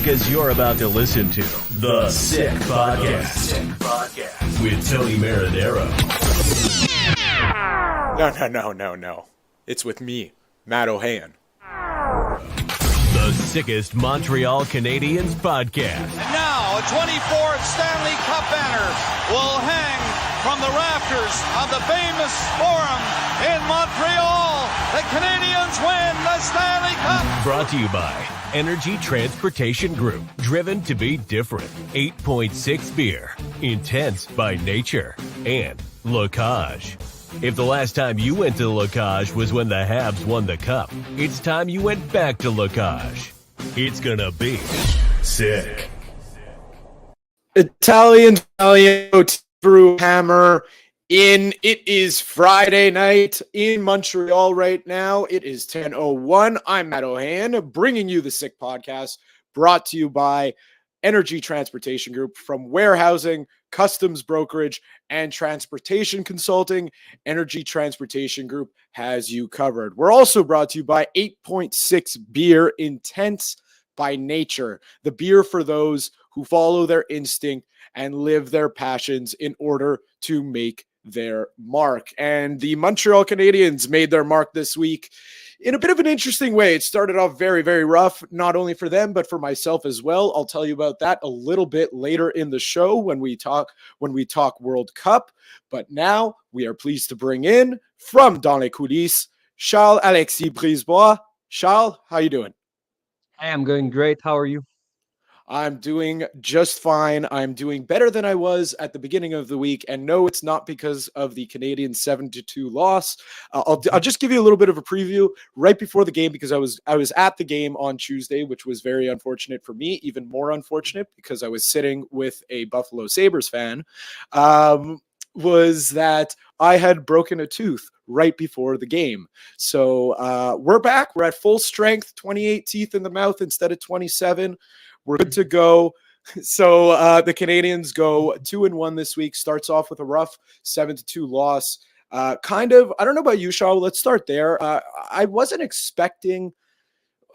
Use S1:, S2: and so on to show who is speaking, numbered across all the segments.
S1: because you're about to listen to The Sick Podcast with Tony Marinaro.
S2: No. It's with me, Matt Ohayon.
S1: The sickest Montreal Canadiens podcast.
S3: And now, a 24th Stanley Cup banner will hang from the rafters of the famous Forum in Montreal. The Canadiens win the Stanley Cup.
S1: Brought to you by Energy Transportation Group. Driven to be different. 8.6 beer. Intense by nature. And Locage. If the last time you went to Locage was when the Habs won the Cup, it's time you went back to Locage. It's gonna be sick.
S2: Italian through hammer in. It is Friday night in Montreal right now. It is 10:01. I'm Matt Ohayon, bringing you the Sick Podcast, brought to you by Energy Transportation Group. From warehousing, customs brokerage, and transportation consulting, Energy Transportation Group has you covered. We're also brought to you by 8.6 beer, intense by nature. The beer for those who follow their instinct and live their passions in order to make their mark. And the Montreal Canadiens made their mark this week in a bit of an interesting way. It started off very, very rough, not only for them, but for myself as well. I'll tell you about that a little bit later in the show when we talk World Cup. But now we are pleased to bring in, from dans les coulisses, Charles-Alexis Brisebois. Charles, how you doing?
S4: Hey, I'm going great. How are you?
S2: I'm doing just fine. I'm doing better than I was at the beginning of the week. And no, it's not because of the Canadiens 7-2 loss. I'll just give you a little bit of a preview right before the game, because I was at the game on Tuesday, which was very unfortunate for me, even more unfortunate because I was sitting with a Buffalo Sabres fan, was that I had broken a tooth right before the game. So we're back. We're at full strength, 28 teeth in the mouth instead of 27. We're good to go. So the Canadiens go 2-1 this week. Starts off with a rough 7-2 loss. I don't know about you, Shaw. Let's start there. I wasn't expecting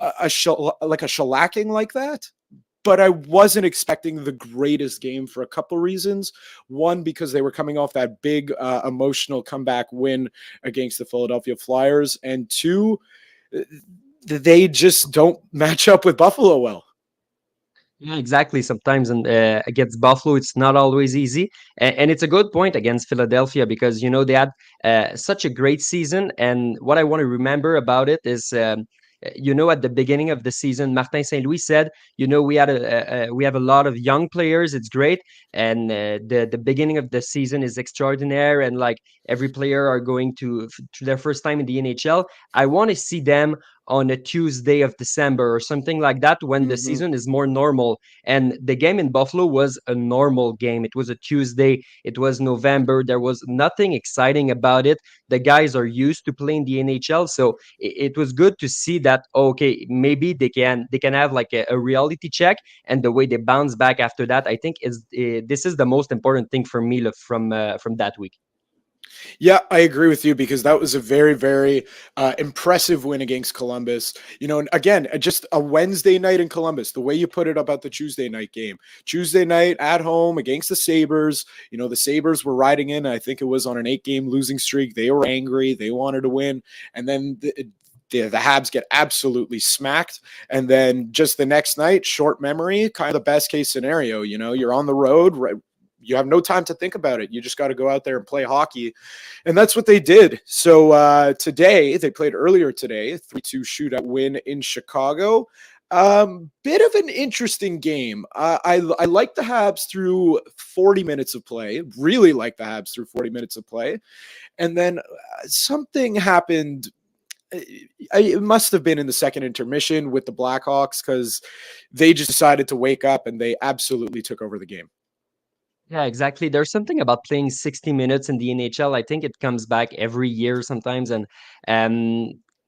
S2: a shellacking like that, but I wasn't expecting the greatest game for a couple reasons. One, because they were coming off that big emotional comeback win against the Philadelphia Flyers. And two, they just don't match up with Buffalo well.
S4: Yeah, exactly. Sometimes against Buffalo, it's not always easy. And it's a good point against Philadelphia because, they had such a great season. And what I want to remember about it is, at the beginning of the season, Martin St. Louis said, we have a lot of young players. It's great. And the beginning of the season is extraordinary. And like every player are going to their first time in the NHL. I want to see them on a Tuesday of December or something like that when the season is more normal. And the game in Buffalo was a normal game. It was a Tuesday. It was November. There was nothing exciting about it. The guys are used to playing the NHL. So it was good to see that, okay, maybe they can have like a reality check, and the way they bounce back after that, I think this is the most important thing for me from that week.
S2: Yeah, I agree with you, because that was a very, very impressive win against Columbus. And again, just a Wednesday night in Columbus, the way you put it about the Tuesday night game. Tuesday night at home against the Sabres. The Sabres were riding in, I think it was on an 8-game losing streak. They were angry. They wanted to win. And then the Habs get absolutely smacked. And then just the next night, short memory, kind of the best case scenario. You're on the road, right? You have no time to think about it. You just got to go out there and play hockey. And that's what they did. So today, they played earlier today, 3-2 shootout win in Chicago. Bit of an interesting game. I like the Habs through 40 minutes of play. Really like the Habs through 40 minutes of play. And then something happened. It must have been in the second intermission with the Blackhawks, because they just decided to wake up and they absolutely took over the game.
S4: Yeah, exactly. There's something about playing 60 minutes in the NHL. I think it comes back every year sometimes. And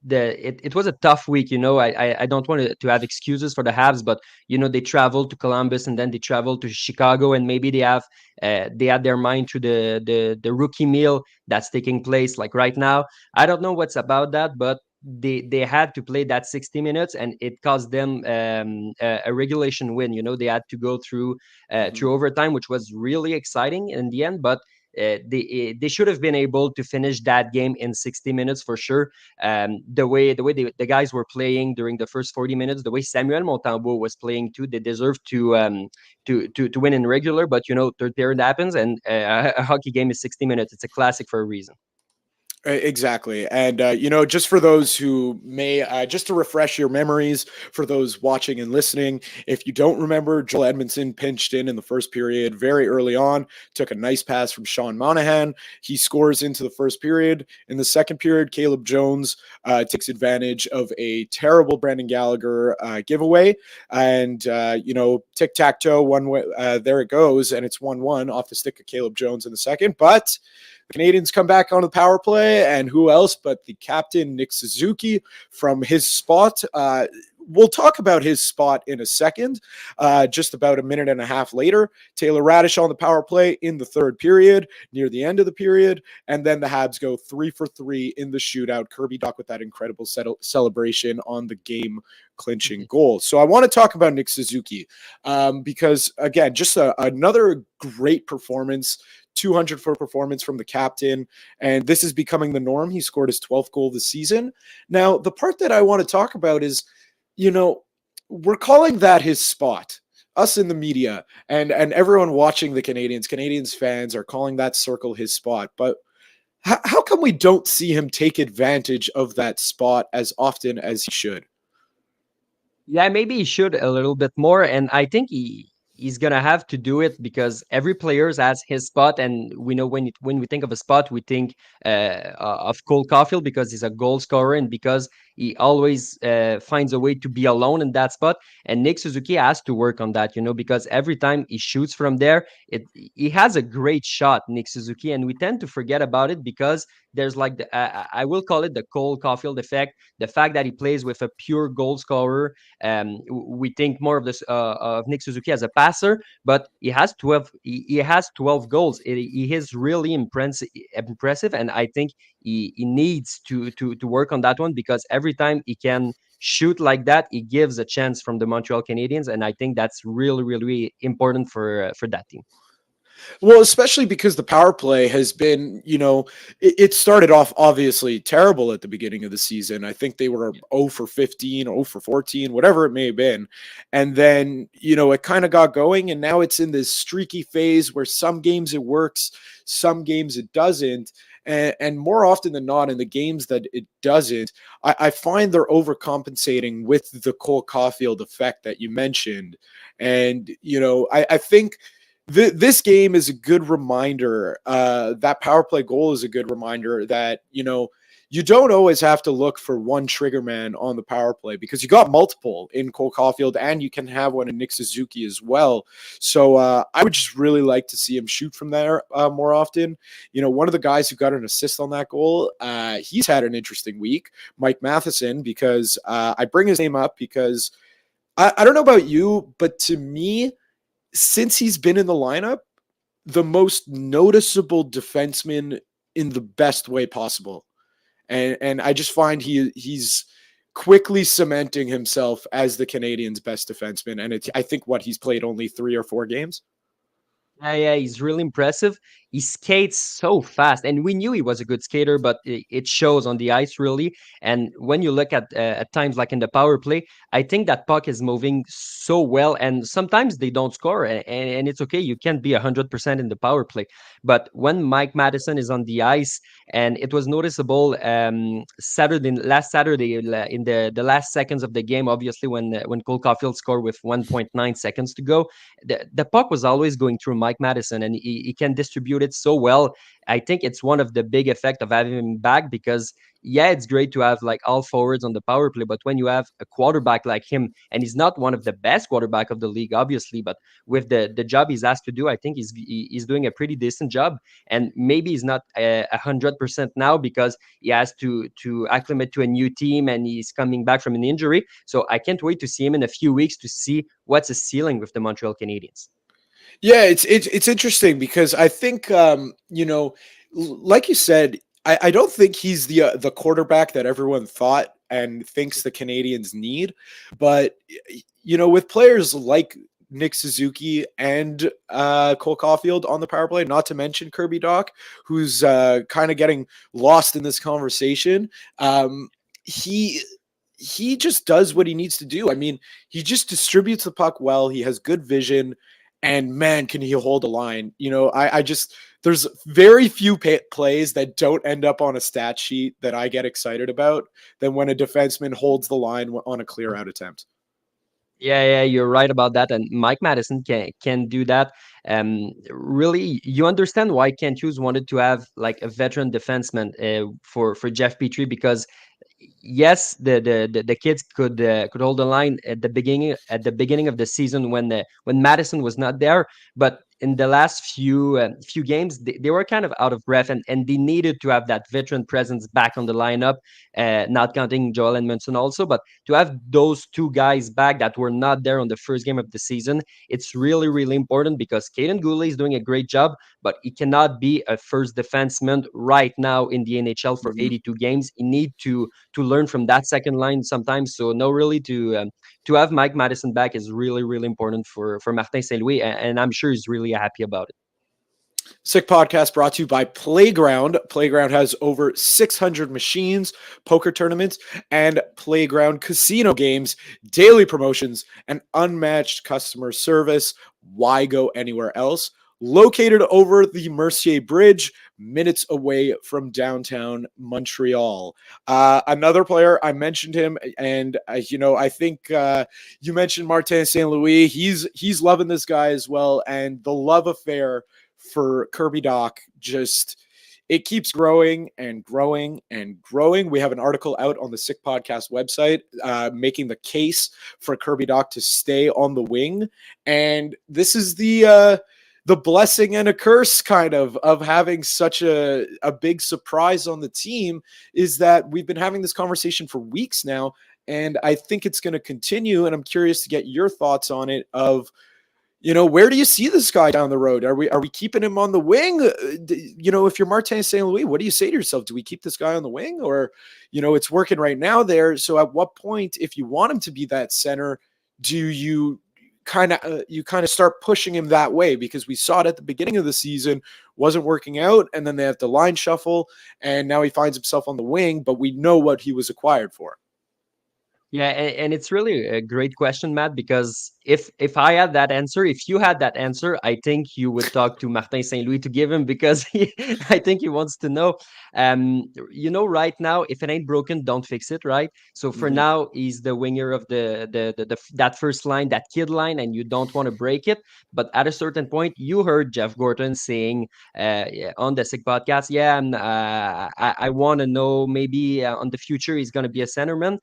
S4: it was a tough week. I don't want to have excuses for the Habs, but they traveled to Columbus and then they traveled to Chicago, and maybe they had their mind to the rookie meal that's taking place like right now. I don't know what's about that, but they had to play that 60 minutes, and it cost them a regulation win. They had to go
S2: Mhm.
S4: through overtime, which was really exciting in the end. But they should have been able to finish that game in 60 minutes for sure. The way the guys were playing during the first 40 minutes, the way Samuel Montembeault was playing too, they deserved to win in regular. But third period happens, and a hockey game is 60 minutes. It's a classic for a reason.
S2: Exactly. And, just for those who may, just to refresh your memories, for those watching and listening, if you don't remember, Joel Edmondson pinched in the first period very early on, took a nice pass from Sean Monahan. He scores into the first period. In the second period, Caleb Jones takes advantage of a terrible Brendan Gallagher giveaway. And, tic-tac-toe, one way, there it goes. And it's 1-1 off the stick of Caleb Jones in the second. But the Canadiens come back on the power play, and who else but the captain, Nick Suzuki, from his spot. We'll talk about his spot in a second. Just about a minute and a half later, Taylor Radish on the power play in the third period, near the end of the period, and then the Habs go 3 for 3 in the shootout. Kirby Dach with that incredible celebration on the game-clinching goal. So I want to talk about Nick Suzuki because, again, just another great performance. 200-foot performance from the captain, and this is becoming the norm. He scored his 12th goal this season. Now, the part that I want to talk about is, we're calling that his spot. Us in the media and everyone watching the Canadiens fans are calling that circle his spot. But how come we don't see him take advantage of that spot as often as he should?
S4: Yeah, maybe he should a little bit more, and I think he's gonna have to do it because every player has his spot, and we know when we think of a spot, we think of Cole Caulfield because he's a goal scorer and because he always finds a way to be alone in that spot. And Nick Suzuki has to work on that, because every time he shoots from there, he has a great shot, Nick Suzuki, and we tend to forget about it because there's like I will call it the Cole Caulfield effect, the fact that he plays with a pure goal scorer. We think more of this of Nick Suzuki as a passer, but he has 12. He has 12 goals. He is really impressive, and I think he needs to work on that one because every time he can shoot like that, he gives a chance from the Montreal Canadiens, and I think that's really, really important for that team.
S2: Well, especially because the power play has been, it started off obviously terrible at the beginning of the season. I think they were 0 for 15, 0 for 14, whatever it may have been. And then, it kind of got going, and now it's in this streaky phase where some games it works, some games it doesn't. And more often than not, in the games that it doesn't, I find they're overcompensating with the Cole Caulfield effect that you mentioned. And, I think this game is a good reminder. That power play goal is a good reminder that, you don't always have to look for one trigger man on the power play because you got multiple in Cole Caulfield and you can have one in Nick Suzuki as well. So I would just really like to see him shoot from there more often. One of the guys who got an assist on that goal, he's had an interesting week, Mike Matheson, because I bring his name up because I don't know about you, but to me, since he's been in the lineup, the most noticeable defenseman in the best way possible. And I just find he's quickly cementing himself as the Canadiens' best defenseman. And I think he's played only 3 or 4 games.
S4: Yeah, he's really impressive. He skates so fast, and we knew he was a good skater, but it shows on the ice really. And when you look at times like in the power play, I think that puck is moving so well, and sometimes they don't score, and it's okay. You can't be 100% in the power play, but when Mike Matheson is on the ice, and it was noticeable last Saturday in the last seconds of the game, obviously when Cole Caulfield scored with 1.9 seconds to go, the puck was always going through Mike Matheson, and he can distribute it so well. I think it's one of the big effect of having him back because it's great to have like all forwards on the power play, but when you have a quarterback like him, and he's not one of the best quarterback of the league, obviously, but with the job he's asked to do, I think he's doing a pretty decent job. And maybe he's not 100% now because he has to acclimate to a new team and he's coming back from an injury. So I can't wait to see him in a few weeks to see what's his ceiling with the Montreal Canadiens.
S2: Yeah, it's interesting because I think like you said, I don't think he's the quarterback that everyone thought and thinks the Canadiens need, but with players like Nick Suzuki and Cole Caulfield on the power play, not to mention Kirby Dach, who's kind of getting lost in this conversation. He just does what he needs to do. I mean, he just distributes the puck well. He has good vision, and man, can he hold a line? I just there's very few plays that don't end up on a stat sheet that I get excited about than when a defenseman holds the line on a clear out attempt.
S4: Yeah, you're right about that. And Mike Matheson can do that. Really, you understand why Kent Hughes wanted to have like a veteran defenseman for Jeff Petrie, because yes, the kids could hold the line at the beginning of the season when Matheson was not there, but in the last few games they were kind of out of breath, and they needed to have that veteran presence back on the lineup, not counting Joel Edmondson also, but to have those two guys back that were not there on the first game of the season, it's really really important, because Caden Goalie is doing a great job, but he cannot be a first defenseman right now in the NHL for 82 games. He need to learn from that second line sometimes. So no, really to have Mike Matheson back is really really important for Martin Saint Louis, and I'm sure he's really happy about it.
S2: Sick Podcast brought to you by Playground. Playground has over 600 machines, poker tournaments, and Playground casino games, daily promotions, and unmatched customer service. Why go anywhere else? Located over the Mercier Bridge, minutes away from downtown Montreal. Another player, I mentioned him, and I think you mentioned Martin St. Louis. He's loving this guy as well, and the love affair for Kirby Dach it keeps growing and growing and growing. We have an article out on the Sick Podcast website making the case for Kirby Dach to stay on the wing, and this is the blessing and a curse kind of having such a big surprise on the team, is that we've been having this conversation for weeks now, and I think it's going to continue, and I'm curious to get your thoughts on it of, where do you see this guy down the road? Are we keeping him on the wing? If you're Martin St. Louis, what do you say to yourself? Do we keep this guy on the wing, or, it's working right now there? So at what point, if you want him to be that center, do you kind of start pushing him that way? Because we saw it at the beginning of the season, wasn't working out, and then they have the line shuffle, and now he finds himself on the wing, but we know what he was acquired for.
S4: Yeah, and it's really a great question, Matt, because if I had that answer, if you had that answer, I think you would talk to Martin St. Louis to give him, because I think he wants to know. Right now, if it ain't broken, don't fix it, right? So for now, he's the winger of the that first line, that kid line, and you don't want to break it. But at a certain point, you heard Jeff Gorton saying on the Sick Podcast, I want to know, maybe on the future he's going to be a centerman.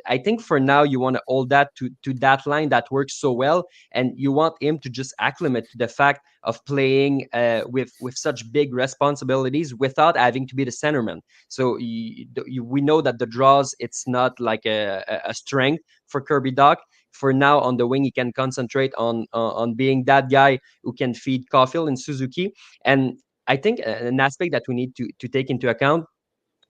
S4: I think for now you want to hold that to that line that works so well, and you want him to just acclimate to the fact of playing with such big responsibilities without having to be the centerman. So we know that the draws, it's not like a strength for Kirby Dach. For now, on the wing, he can concentrate on being that guy who can feed Caulfield and Suzuki. And I think an aspect that we need to take into account,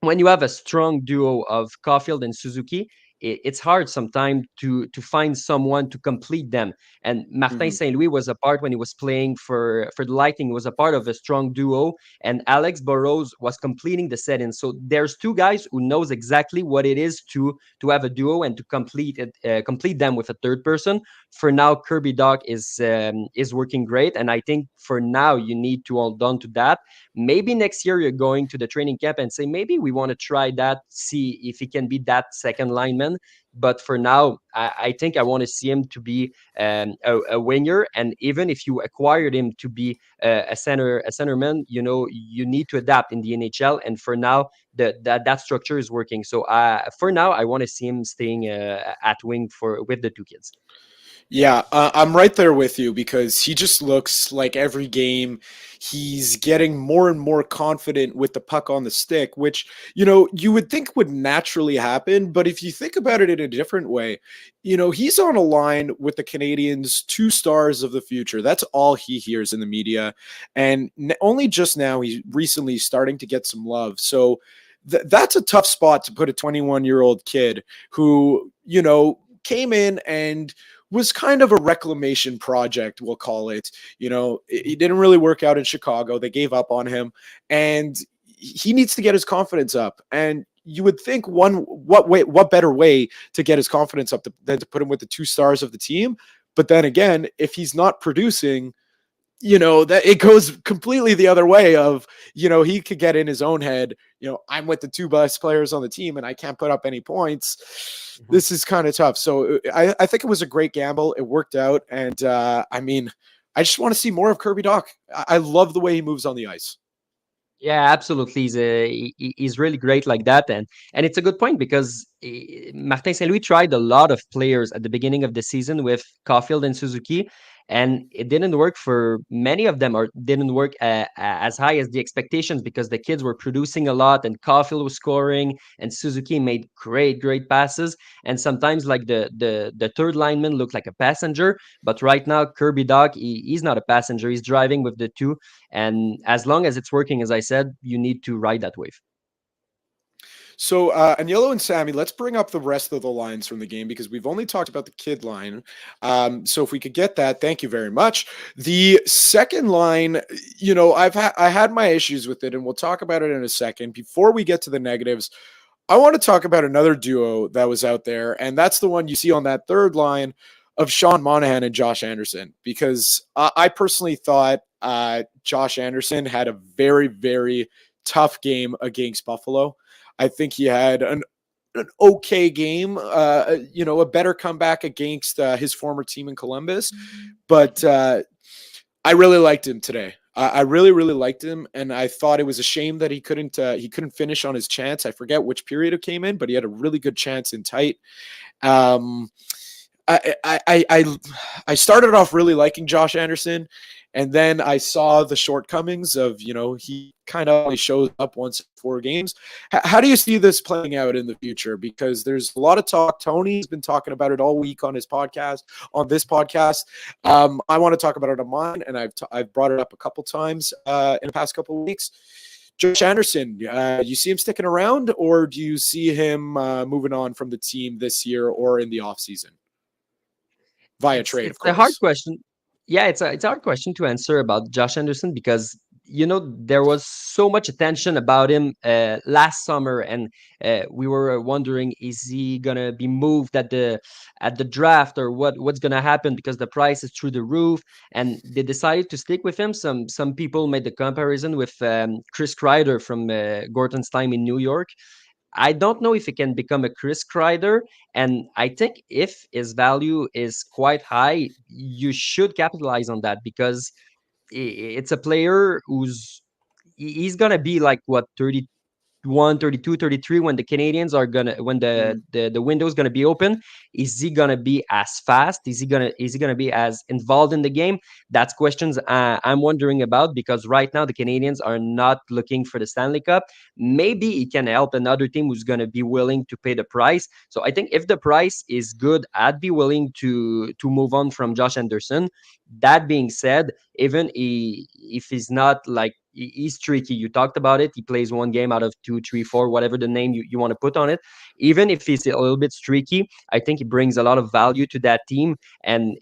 S4: when you have a strong duo of Caulfield and Suzuki, it's hard sometimes to find someone to complete them. And Martin St. Louis was a part, when he was playing for the Lightning, was a part of a strong duo, and Alex Burrows was completing the set-in. So there's two guys who knows exactly what it is to have a duo and to complete them with a third person. For now, Kirby Dach is working great, and I think for now you need to hold on to that. Maybe next year you're going to the training camp and say, maybe we want to try that, see if he can be that second lineman. But for now, I think I want to see him to be a winger. And even if you acquired him to be a centerman, you need to adapt in the NHL. And for now, that structure is working. So for now, I want to see him staying at wing with the two kids.
S2: Yeah, I'm right there with you because he just looks like every game he's getting more and more confident with the puck on the stick, which, you would think would naturally happen. But if you think about it in a different way, he's on a line with the Canadiens' two stars of the future. That's all he hears in the media. And only just now he's recently starting to get some love. So that's a tough spot to put a 21-year-old kid who, came in and was kind of a reclamation project, we'll call it. He didn't really work out in Chicago. They gave up on him, and he needs to get his confidence up. And you would think what better way to get his confidence up than to put him with the two stars of the team. But then again, if he's not producing, that it goes completely the other way of, he could get in his own head, I'm with the two best players on the team and I can't put up any points.
S4: Mhm.
S2: This is kind of tough. So I think it was a great gamble. It worked out. And I just want to see more of Kirby Dach. I love the way he moves on the ice.
S4: Yeah, absolutely. He's really great like that, and it's a good point because Martin Saint Louis tried a lot of players at the beginning of the season with Caulfield and Suzuki, and it didn't work for many of them, or didn't work as high as the expectations because the kids were producing a lot, and Caulfield was scoring, and Suzuki made great passes, and sometimes like the third lineman looked like a passenger, but right now Kirby Dach, he's not a passenger, he's driving with the two. And as long as it's working, as I said, you need to ride that wave.
S2: So, Agnello and Sammy, let's bring up the rest of the lines from the game because we've only talked about the kid line. So if we could get that, thank you very much. The second line, I had my issues with it, and we'll talk about it in a second. Before we get to the negatives, I want to talk about another duo that was out there, and that's the one you see on that third line of Sean Monahan and Josh Anderson, because I personally thought Josh Anderson had a very, very tough game against Buffalo. I think he had an okay game, a better comeback against his former team in Columbus. But I really liked him today. I really, really liked him, and I thought it was a shame that he couldn't finish on his chance. I forget which period it came in, but he had a really good chance in tight. I started off really liking Josh Anderson, and then I saw the shortcomings of, he kind of only shows up once in 4 games. How do you see this playing out in the future? Because there's a lot of talk. Tony's been talking about it all week on this podcast. I want to talk about it on mine, and I've brought it up a couple times in the past couple of weeks. Josh Anderson, you see him sticking around, or do you see him moving on from the team this year or in the offseason? Via trade, of
S4: It's a
S2: course.
S4: hard question. Yeah, it's a hard question to answer about Josh Anderson because there was so much attention about him last summer, and we were wondering, is he gonna be moved at the draft, or what's gonna happen because the price is through the roof, and they decided to stick with him. Some people made the comparison with Chris Kreider from Gorton's time in New York. I don't know if he can become a Chris Kreider, and I think if his value is quite high, you should capitalize on that because it's a player he's gonna be like what 31, 32, 33 when the Canadiens are gonna when the window is gonna be open. Is he gonna be as fast? Is he gonna be as involved in the game? That's questions I'm wondering about because right now the Canadiens are not looking for the Stanley Cup. Maybe he can help another team who's gonna be willing to pay the price. So I think if the price is good, I'd be willing to move on from Josh Anderson. That being said, even if he's not like he's tricky. You talked about it. He plays one game out of 2, 3, 4, whatever the name you want to put on it. Even if he's a little bit streaky, I think he brings a lot of value to that team. And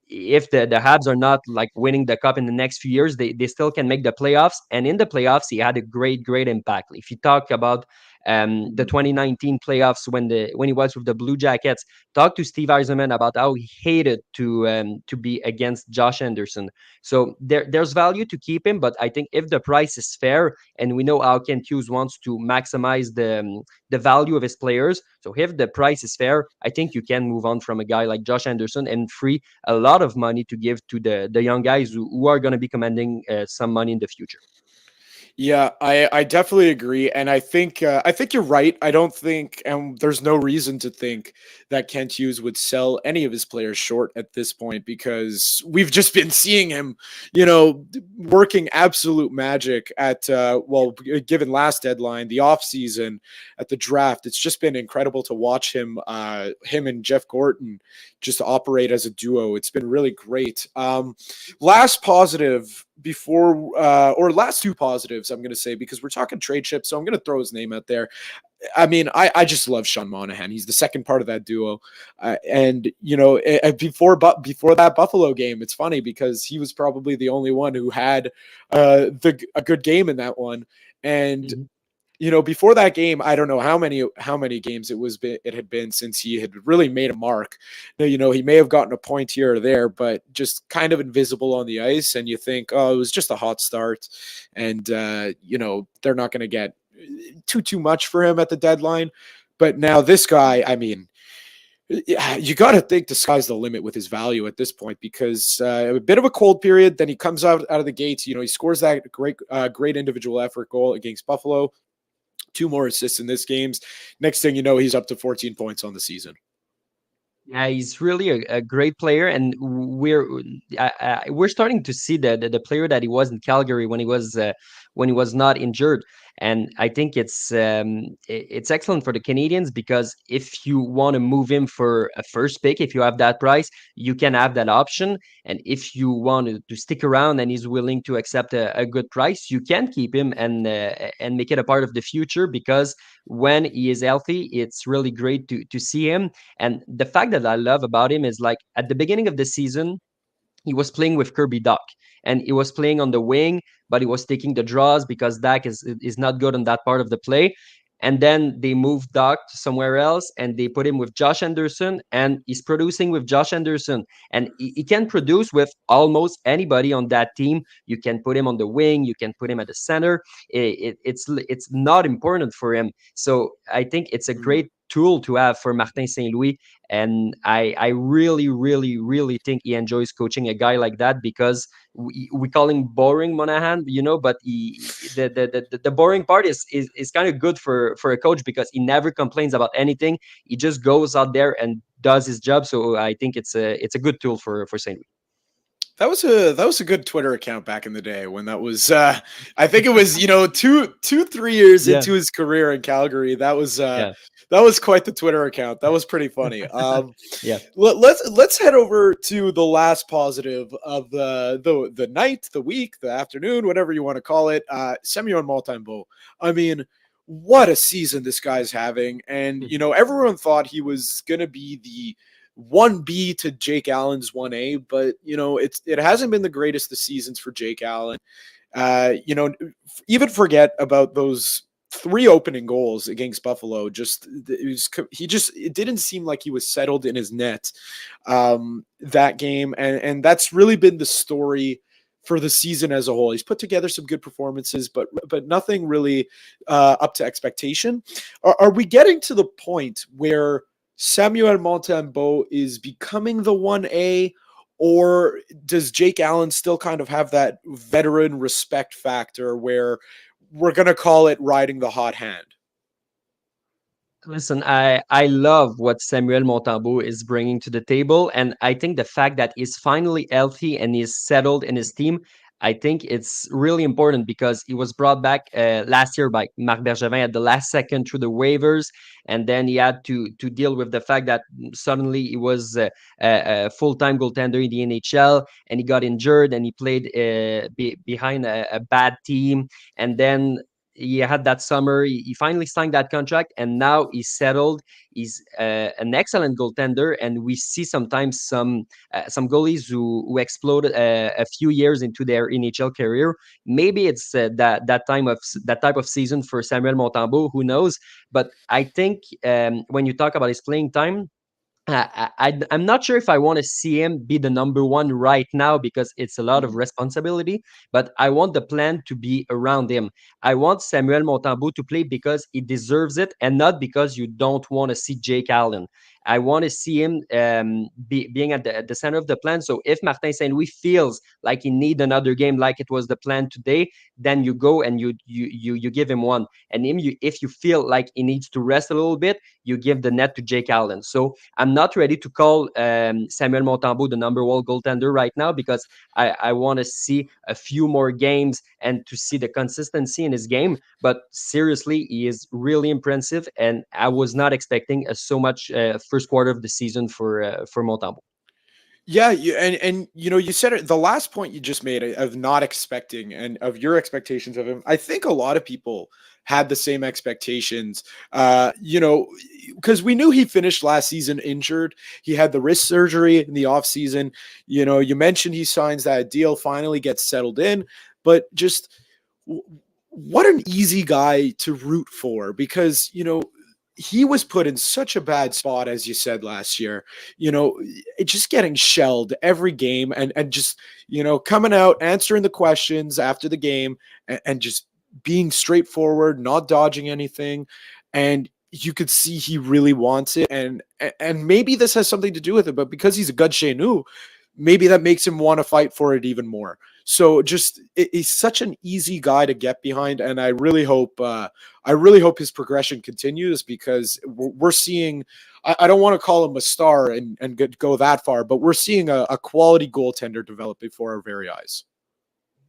S4: if the Habs are not like winning the cup in the next few years, they still can make the playoffs. And in the playoffs, he had a great impact. If you talk about the 2019 playoffs when he was with the Blue Jackets, talk to Steve Eisenman about how he hated to be against Josh Anderson. So there's value to keep him, but I think if the price is fair, and we know how Kent Hughes wants to maximize the value of his players, so if the price is fair, I think you can move on from a guy like Josh Anderson and free a lot of money to give to the young guys who are going to be commanding some money in the future.
S2: Yeah, I definitely agree, and I think you're right. I don't think, and there's no reason to think that Kent Hughes would sell any of his players short at this point because we've just been seeing him, working absolute magic at given last deadline, the off season, at the draft. It's just been incredible to watch him and Jeff Gorton just operate as a duo. It's been really great. Last positive or last two positives, I'm going to say, because we're talking trade chips, so I'm going to throw his name out there. I mean, I just love Sean Monahan. He's the second part of that duo, and before that Buffalo game, it's funny because he was probably the only one who had a good game in that one, and.
S4: Mhm.
S2: Before that game, I don't know how many games it had been since he had really made a mark. He may have gotten a point here or there, but just kind of invisible on the ice. And you think, oh, it was just a hot start, and they're not going to get too much for him at the deadline. But now this guy, I mean, you got to think the sky's the limit with his value at this point because a bit of a cold period. Then he comes out of the gates. He scores that great individual effort goal against Buffalo. 2 more assists in this games. Next thing you know, he's up to 14 points on the season.
S4: Yeah, he's really a great player, and we're starting to see the player that he was in Calgary when he was not injured. And I think it's excellent for the Canadians because if you want to move him for a first pick, if you have that price, you can have that option. And if you want to stick around and he's willing to accept a good price, you can keep him and make it a part of the future because when he is healthy, it's really great to see him. And the fact that I love about him is like at the beginning of the season, he was playing with Kirby Dach and he was playing on the wing, but he was taking the draws because Dach is not good on that part of the play. And then they moved Dach to somewhere else and they put him with Josh Anderson and he's producing with Josh Anderson. And he can produce with almost anybody on that team. You can put him on the wing, you can put him at the center. It's not important for him. So I think it's a great tool to have for Martin St. Louis. And I really, really, really think he enjoys coaching a guy like that because we call him boring Monahan, but the boring part is kind of good for a coach because he never complains about anything. He just goes out there and does his job. So I think it's a good tool for St. Louis.
S2: That was a good Twitter account back in the day when that was I think it was 3 years
S4: Yeah,
S2: into his career in Calgary.
S4: yeah,
S2: That was quite the Twitter account. That was pretty funny.
S4: yeah.
S2: Let's head over to the last positive of the night, the week, the afternoon, whatever you want to call it. Samuel Montembeault. I mean, what a season this guy's having, and everyone thought he was gonna be the 1B to Jake Allen's 1A, but it hasn't been the greatest of seasons for Jake Allen. Even forget about those 3 opening goals against Buffalo. It didn't seem like he was settled in his net that game, and that's really been the story for the season as a whole. He's put together some good performances, but nothing really up to expectation. Are we getting to the point where Samuel Montembeault is becoming the 1A, or does Jake Allen still kind of have that veteran respect factor where we're going to call it riding the hot hand?
S4: Listen, I love what Samuel Montembeault is bringing to the table, and I think the fact that he's finally healthy and he's settled in his team, I think it's really important because he was brought back last year by Marc Bergevin at the last second through the waivers, and then he had to deal with the fact that suddenly he was a full-time goaltender in the NHL, and he got injured, and he played behind a bad team, and then he had that summer. He finally signed that contract, and now he's settled. He's an excellent goaltender, and we see sometimes some goalies who explode a few years into their NHL career. Maybe it's that type of season for Samuel Montembeault. Who knows? But I think when you talk about his playing time, I'm not sure if I want to see him be the number one right now because it's a lot of responsibility, but I want the plan to be around him. I want Samuel Montembeault to play because he deserves it and not because you don't want to see Jake Allen. I want to see him being at the center of the plan. So if Martin Saint Louis feels like he need another game, like it was the plan today, then you go and you give him one. And if you feel like he needs to rest a little bit, you give the net to Jake Allen. So I'm not ready to call Samuel Montembeault the number one goaltender right now, because I want to see a few more games and to see the consistency in his game. But seriously, he is really impressive, and I was not expecting so much first quarter of the season for Montembeault.
S2: Yeah, and you said it. The last point you just made of not expecting and of your expectations of him. I think a lot of people had the same expectations. Because we knew he finished last season injured. He had the wrist surgery in the off season. You mentioned he signs that deal, finally gets settled in, but just what an easy guy to root for, because he was put in such a bad spot, as you said last year, just getting shelled every game and just, coming out, answering the questions after the game and just being straightforward, not dodging anything. And you could see he really wants it. And maybe this has something to do with it, but because he's a good chez nous, maybe that makes him want to fight for it even more. So just he's such an easy guy to get behind, and I really hope his progression continues, because we're seeing. I don't want to call him a star and go that far, but we're seeing a quality goaltender develop before our very eyes.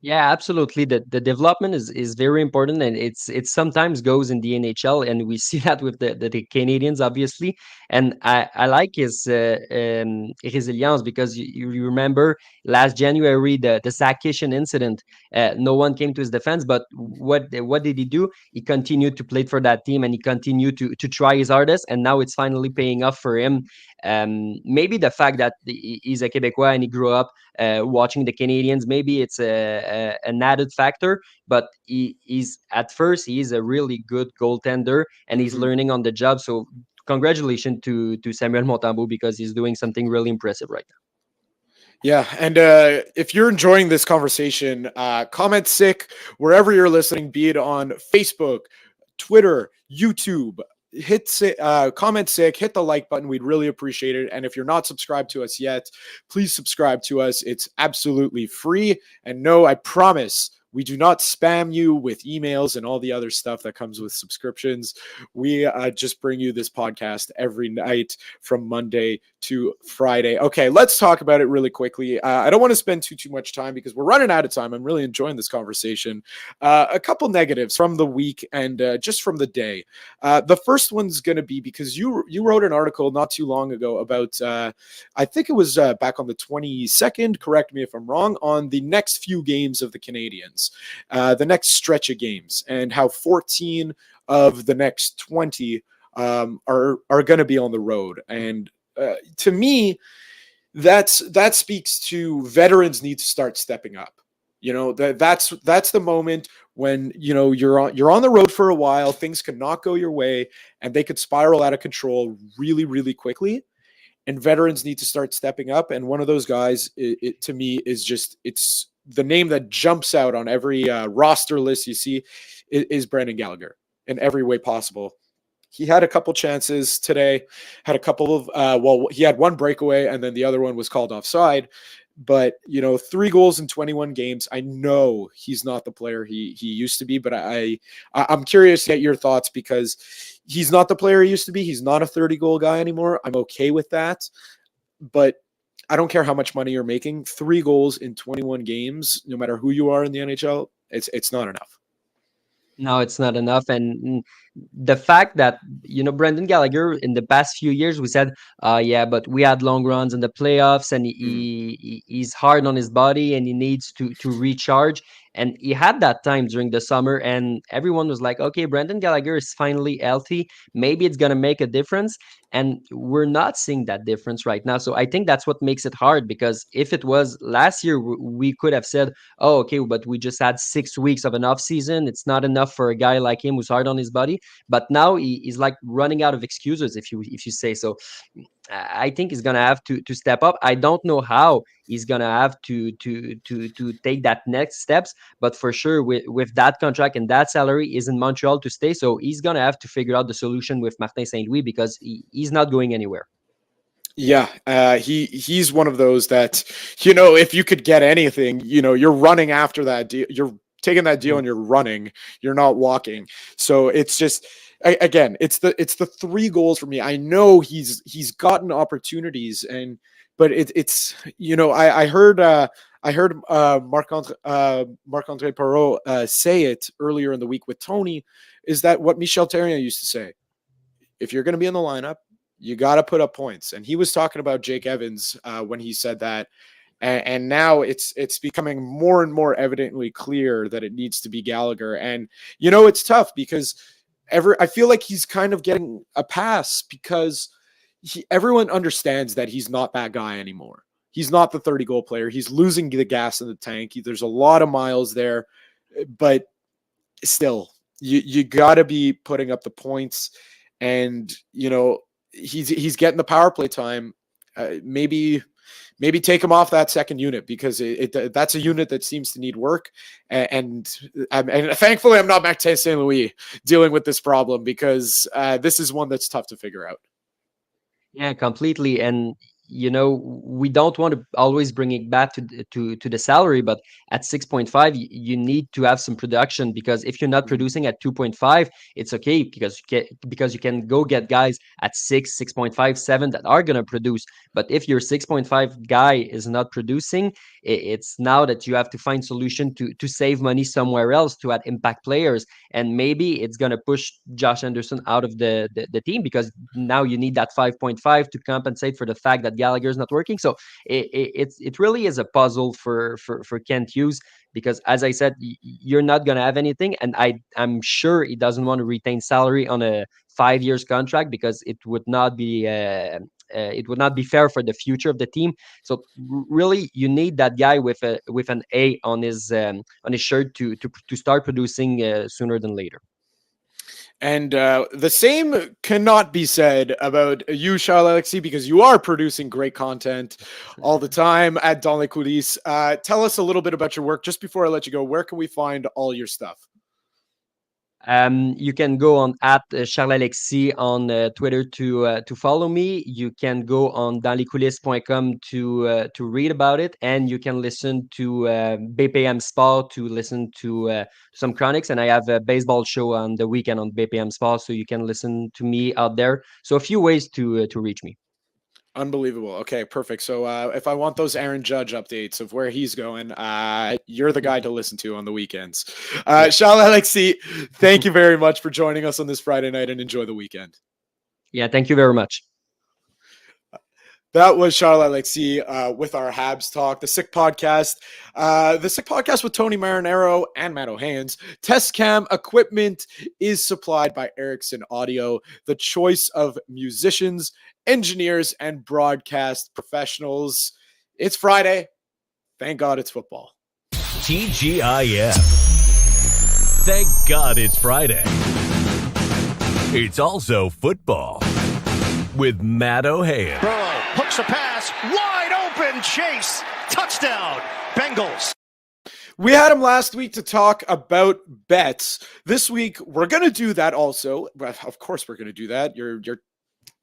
S4: Yeah, absolutely. The development is very important, and it sometimes goes in the NHL, and we see that with the Canadiens, obviously. And I like his resilience, because you remember last January the Zach Kishin incident. No one came to his defense, but what did he do? He continued to play for that team, and he continued to try his hardest, and now it's finally paying off for him. Maybe the fact that he's a Quebecois and he grew up watching the Canadiens, maybe it's an added factor, but he's a really good goaltender, and he's learning on the job. So congratulations to Samuel Montembeault, because he's doing something really impressive right now.
S2: Yeah, and if you're enjoying this conversation, comment sick wherever you're listening, be it on Facebook, Twitter, YouTube. Comment sick, hit the like button. We'd really appreciate it. And if you're not subscribed to us yet, please subscribe to us. It's absolutely free. And no, I promise we do not spam you with emails and all the other stuff that comes with subscriptions. We just bring you this podcast every night from Monday to Friday. Okay, let's talk about it really quickly. I don't want to spend too much time because we're running out of time. I'm really enjoying this conversation. A couple negatives from the week and just from the day. The first one's going to be because you wrote an article not too long ago about, I think it was back on the 22nd, correct me if I'm wrong, on the next few games of the Canadiens. The next stretch of games, and how 14 of the next 20 are going to be on the road. And to me, that speaks to veterans need to start stepping up. That's the moment when you're on the road for a while, things could not go your way, and they could spiral out of control really, really quickly. And veterans need to start stepping up. And one of those guys, to me, it's the name that jumps out on every roster list you see is Brendan Gallagher in every way possible. He had a couple chances today, had a couple of, he had one breakaway and then the other one was called offside. But, 3 goals in 21 games. I know he's not the player he used to be, but I'm curious to get your thoughts, because he's not the player he used to be. He's not a 30-goal guy anymore. I'm okay with that. But I don't care how much money you're making. 3 goals in 21 games, no matter who you are in the NHL, it's not enough.
S4: No, it's not enough. And the fact that, Brendan Gallagher, in the past few years, we said, yeah, but we had long runs in the playoffs, and he's hard on his body and he needs to recharge. And he had that time during the summer, and everyone was like, okay, Brendan Gallagher is finally healthy. Maybe it's going to make a difference. And we're not seeing that difference right now. So I think that's what makes it hard, because if it was last year, we could have said, oh, okay, but we just had 6 weeks of an off season. It's not enough for a guy like him who's hard on his body. But now he's like running out of excuses, if you say so. I think he's gonna have to step up. I don't know how he's gonna have to take that next steps, but for sure with that contract and that salary, is in Montreal to stay. So he's gonna have to figure out the solution with Martin Saint Louis, because he's not going anywhere.
S2: Yeah, he's one of those that, if you could get anything, you're running after that deal. You're taking that deal and you're running. You're not walking. So it's just, again, it's the 3 goals for me. I know he's gotten opportunities, but it's I heard Marc-Andre Perreault say it earlier in the week with Tony. Is that what Michel Therrien used to say? If you're going to be in the lineup, you got to put up points. And he was talking about Jake Evans when he said that. And now it's becoming more and more evidently clear that it needs to be Gallagher. And, it's tough because I feel like he's kind of getting a pass because everyone understands that he's not that guy anymore. He's not the 30-goal player. He's losing the gas in the tank. There's a lot of miles there. But still, you got to be putting up the points. And, he's getting the power play time. Maybe take him off that second unit because that's a unit that seems to need work. And thankfully, I'm not Matheson St. Louis dealing with this problem because this is one that's tough to figure out.
S4: Yeah, completely. And we don't want to always bring it back to the salary, but at 6.5, you need to have some production, because if you're not producing at 2.5, it's okay because you can go get guys at 6, 6.5, 7 that are going to produce. But if your 6.5 guy is not producing, it's now that you have to find solution to save money somewhere else, to add impact players. And maybe it's going to push Josh Anderson out of the team, because now you need that 5.5 to compensate for the fact that Gallagher is not working. So it really is a puzzle for Kent Hughes, because as I said, you're not going to have anything. And I'm sure he doesn't want to retain salary on a 5 years contract, because it would not be fair for the future of the team. So really, you need that guy with an A on his shirt to start producing sooner than later.
S2: And the same cannot be said about you, Charles-Alexis, because you are producing great content all the time at Dans les Coulisses. Tell us a little bit about your work. Just before I let you go, where can we find all your stuff?
S4: You can go on at Charles-Alexis on Twitter to follow me. You can go on danslescoulisses.com to read about it, and you can listen to BPM Sport to listen to some chronics. And I have a baseball show on the weekend on BPM Sport, so you can listen to me out there. So a few ways to reach me.
S2: Unbelievable. Okay, perfect. So if I want those Aaron Judge updates of where he's going, you're the guy to listen to on the weekends. Charles-Alexis, thank you very much for joining us on this Friday night, and enjoy the weekend.
S4: Yeah, thank you very much.
S2: That was Charles-Alexis with our Habs Talk, the Sick Podcast. The Sick Podcast with Tony Marinaro and Matt Ohayon. Test cam equipment is supplied by Ericsson Audio, the choice of musicians, engineers, and broadcast professionals. It's Friday. Thank God it's football.
S1: TGIF. Thank God it's Friday. It's also football with Matt Ohayon.
S5: Burrow hooks a pass, wide open, Chase, touchdown, Bengals.
S2: We had him last week to talk about bets. This week, we're going to do that also. Of course, we're going to do that.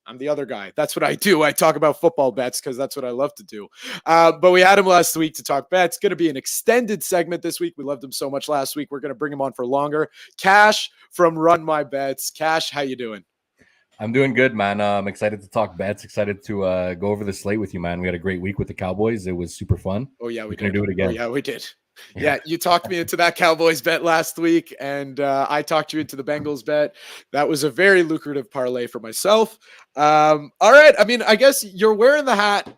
S2: I'm the other guy. That's what I do. I talk about football bets because that's what I love to do. But we had him last week to talk bets. Going to be an extended segment this week. We loved him so much last week. We're going to bring him on for longer. Cash from Run My Bets. Cash, how you doing?
S6: I'm doing good, man. I'm excited to talk bets. Excited to go over the slate with you, man. We had a great week with the Cowboys. It was super fun.
S2: Oh, yeah. We're
S6: going to do it again.
S2: Oh, yeah, we did. Yeah, you talked me into that Cowboys bet last week, and I talked you into the Bengals bet. That was a very lucrative parlay for myself. All right. I mean, I guess you're wearing the hat.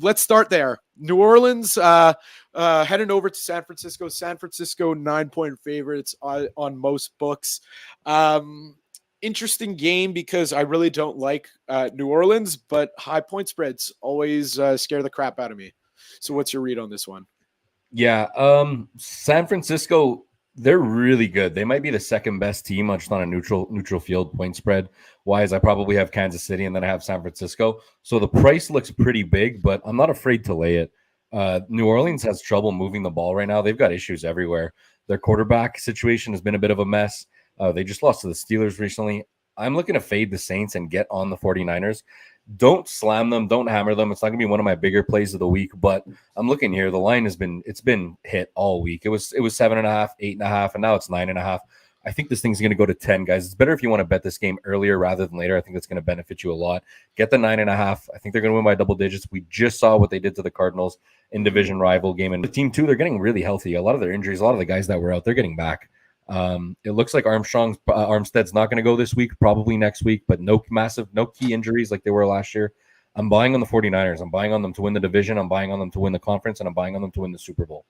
S2: Let's start there. New Orleans heading over to San Francisco. San Francisco 9-point favorites on most books. Interesting game because I really don't like New Orleans, but high point spreads always scare the crap out of me. So what's your read on this one?
S6: Yeah, San Francisco, they're really good. They might be the second best team just on a neutral field point spread wise. I probably have Kansas City and then I have San Francisco. So the price looks pretty big, but I'm not afraid to lay it. New Orleans has trouble moving the ball right now. They've got issues everywhere. Their quarterback situation has been a bit of a mess. They just lost to the Steelers recently. I'm looking to fade the Saints and get on the 49ers. Don't slam them. Don't hammer them. It's not going to be one of my bigger plays of the week, but I'm looking here. The line it's been hit all week. It was 7.5, 8.5, and now it's 9.5. I think this thing's going to go to 10, guys. It's better if you want to bet this game earlier rather than later. I think that's going to benefit you a lot. Get the 9.5. I think they're going to win by double digits. We just saw what they did to the Cardinals in division rival game. And the team, too, they're getting really healthy. A lot of their injuries, a lot of the guys that were out, they're getting back. It looks like Armstead's not going to go this week, probably next week, but no key injuries like they were last year. I'm buying on the 49ers. I'm buying on them to win the division. I'm buying on them to win the conference, and I'm buying on them to win the Super Bowl.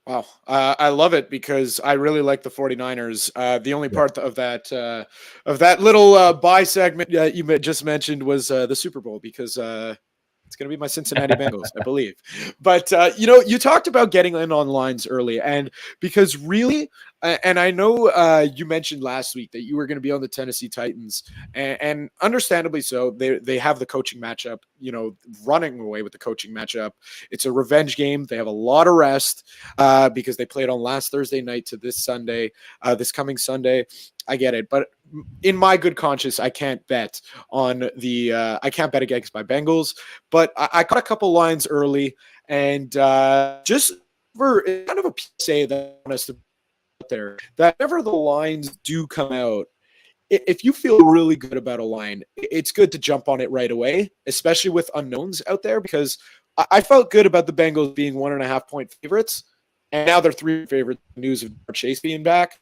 S2: Wow. I love it because I really like the 49ers. The only part of that little buy segment you just mentioned was the Super Bowl because it's going to be my Cincinnati Bengals, I believe. But, you talked about getting in on lines early. And because really, and I know you mentioned last week that you were going to be on the Tennessee Titans. And understandably so, they have the coaching matchup, running away with the coaching matchup. It's a revenge game. They have a lot of rest because they played on last Thursday night to this coming Sunday. I get it. But in my good conscience, I can't bet against my Bengals, but I caught a couple lines early and just for kind of a PSA that I want us to put there that whenever the lines do come out, if you feel really good about a line, it's good to jump on it right away, especially with unknowns out there, because I felt good about the Bengals being 1.5 point favorites, and now they're 3 favorites. News of Chase being back.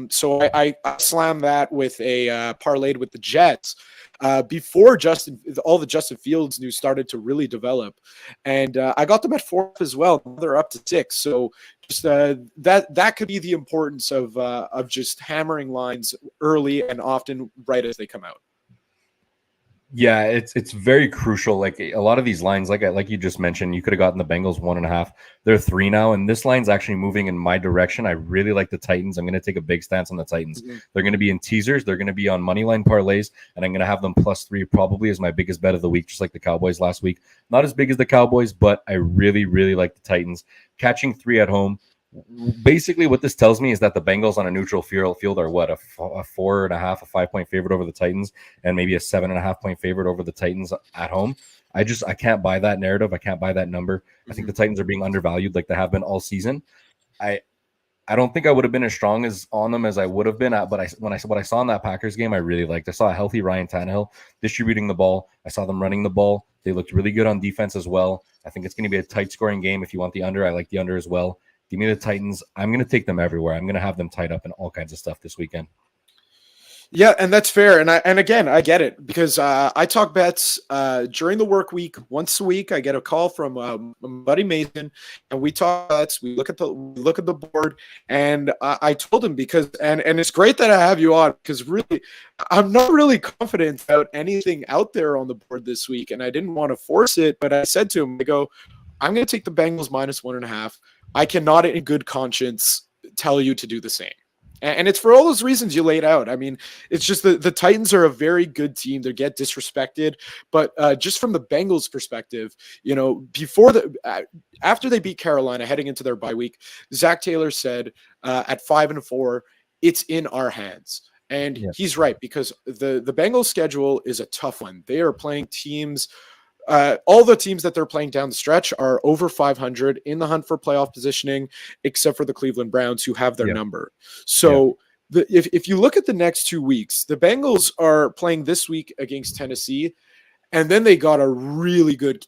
S2: So I slammed that with a parlayed with the Jets before all the Justin Fields news started to really develop, and I got them at 4 as well. They're up to 6. So just that could be the importance of just hammering lines early and often right as they come out.
S6: Yeah, it's very crucial. Like a lot of these lines, like you just mentioned, you could have gotten the Bengals 1.5. They're 3 now, and this line's actually moving in my direction. I really like the Titans. I'm going to take a big stance on the Titans. Mm-hmm. They're going to be in teasers. They're going to be on money line parlays, and I'm going to have them +3 probably as my biggest bet of the week, just like the Cowboys last week. Not as big as the Cowboys, but I really, really like the Titans. Catching 3 at home. Basically, what this tells me is that the Bengals on a neutral field are what, a 4.5, a 5-point favorite over the Titans, and maybe a 7.5 point favorite over the Titans at home. I can't buy that narrative. I can't buy that number. Mm-hmm. I think the Titans are being undervalued like they have been all season. I don't think I would have been as strong on them as I would have been. But what I saw in that Packers game, I really liked. I saw a healthy Ryan Tannehill distributing the ball. I saw them running the ball. They looked really good on defense as well. I think it's going to be a tight scoring game. If you want the under, I like the under as well. Give me the Titans. I'm going to take them everywhere. I'm going to have them tied up in all kinds of stuff this weekend.
S2: Yeah, and that's fair. And again, I get it because I talk bets during the work week once a week. I get a call from my buddy Matheson, and we talk bets. We look at the board, and I told him because and it's great that I have you on because really, I'm not really confident about anything out there on the board this week, and I didn't want to force it, but I said to him, I go, I'm going to take the Bengals -1.5. I cannot in good conscience tell you to do the same. And it's for all those reasons you laid out. I mean, it's just the Titans are a very good team. They get disrespected. But just from the Bengals' perspective, after they beat Carolina heading into their bye week, Zach Taylor said at 5-4, it's in our hands. And he's right because the Bengals' schedule is a tough one. They are playing teams – all the teams that they're playing down the stretch are over 500 in the hunt for playoff positioning, except for the Cleveland Browns, who have their number. So if you look at the next 2 weeks, the Bengals are playing this week against Tennessee, and then they got a really good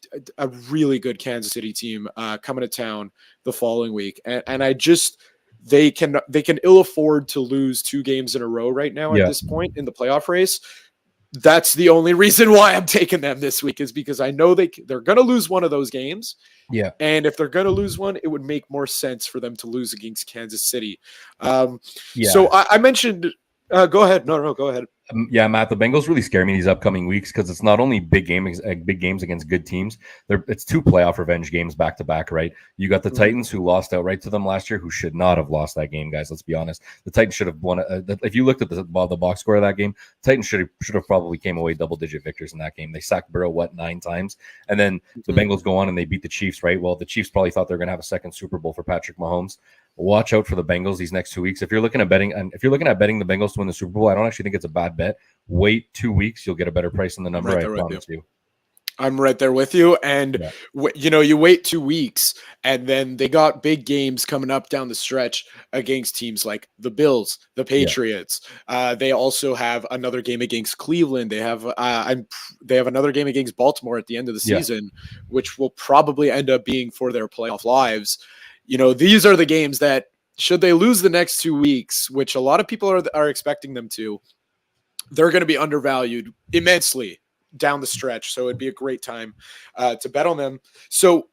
S2: Kansas City team coming to town the following week. And they can ill afford to lose 2 games in a row right now at this point in the playoff race. That's the only reason why I'm taking them this week is because I know they're going to lose one of those games. Yeah. And if they're going to lose one, it would make more sense for them to lose against Kansas City. So I mentioned go ahead. No, go ahead.
S6: Matt, the Bengals really scare me these upcoming weeks because it's not only big games against good teams. It's 2 playoff revenge games back to back, right? You got the Titans who lost outright to them last year, who should not have lost that game, guys. Let's be honest. The Titans should have won. If you looked at the box score of that game, Titans should have probably came away double-digit victors in that game. They sacked Burrow 9 times, and then the Bengals go on and they beat the Chiefs, right? Well, the Chiefs probably thought they were going to have a second Super Bowl for Patrick Mahomes. watch out for the Bengals these next 2 weeks. If you're looking at betting the Bengals to win the Super Bowl, I don't actually think it's a bad bet. Wait 2 weeks, you'll get a better price on the number. I promise you.
S2: I'm right there with you. And, you wait 2 weeks, and then they got big games coming up down the stretch against teams like the Bills, the Patriots. They also have another game against Cleveland. They have another game against Baltimore at the end of the season, which will probably end up being for their playoff lives. These are the games that, should they lose the next 2 weeks, which a lot of people are expecting them to, they're going to be undervalued immensely down the stretch. So it'd be a great time to bet on them. So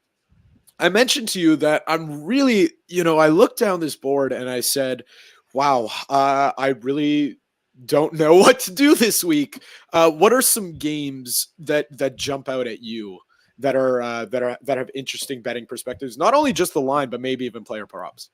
S2: I mentioned to you that I'm really, I looked down this board and I said, wow, I really don't know what to do this week. What are some games that jump out at you that have interesting betting perspectives? Not only just the line, but maybe even player props.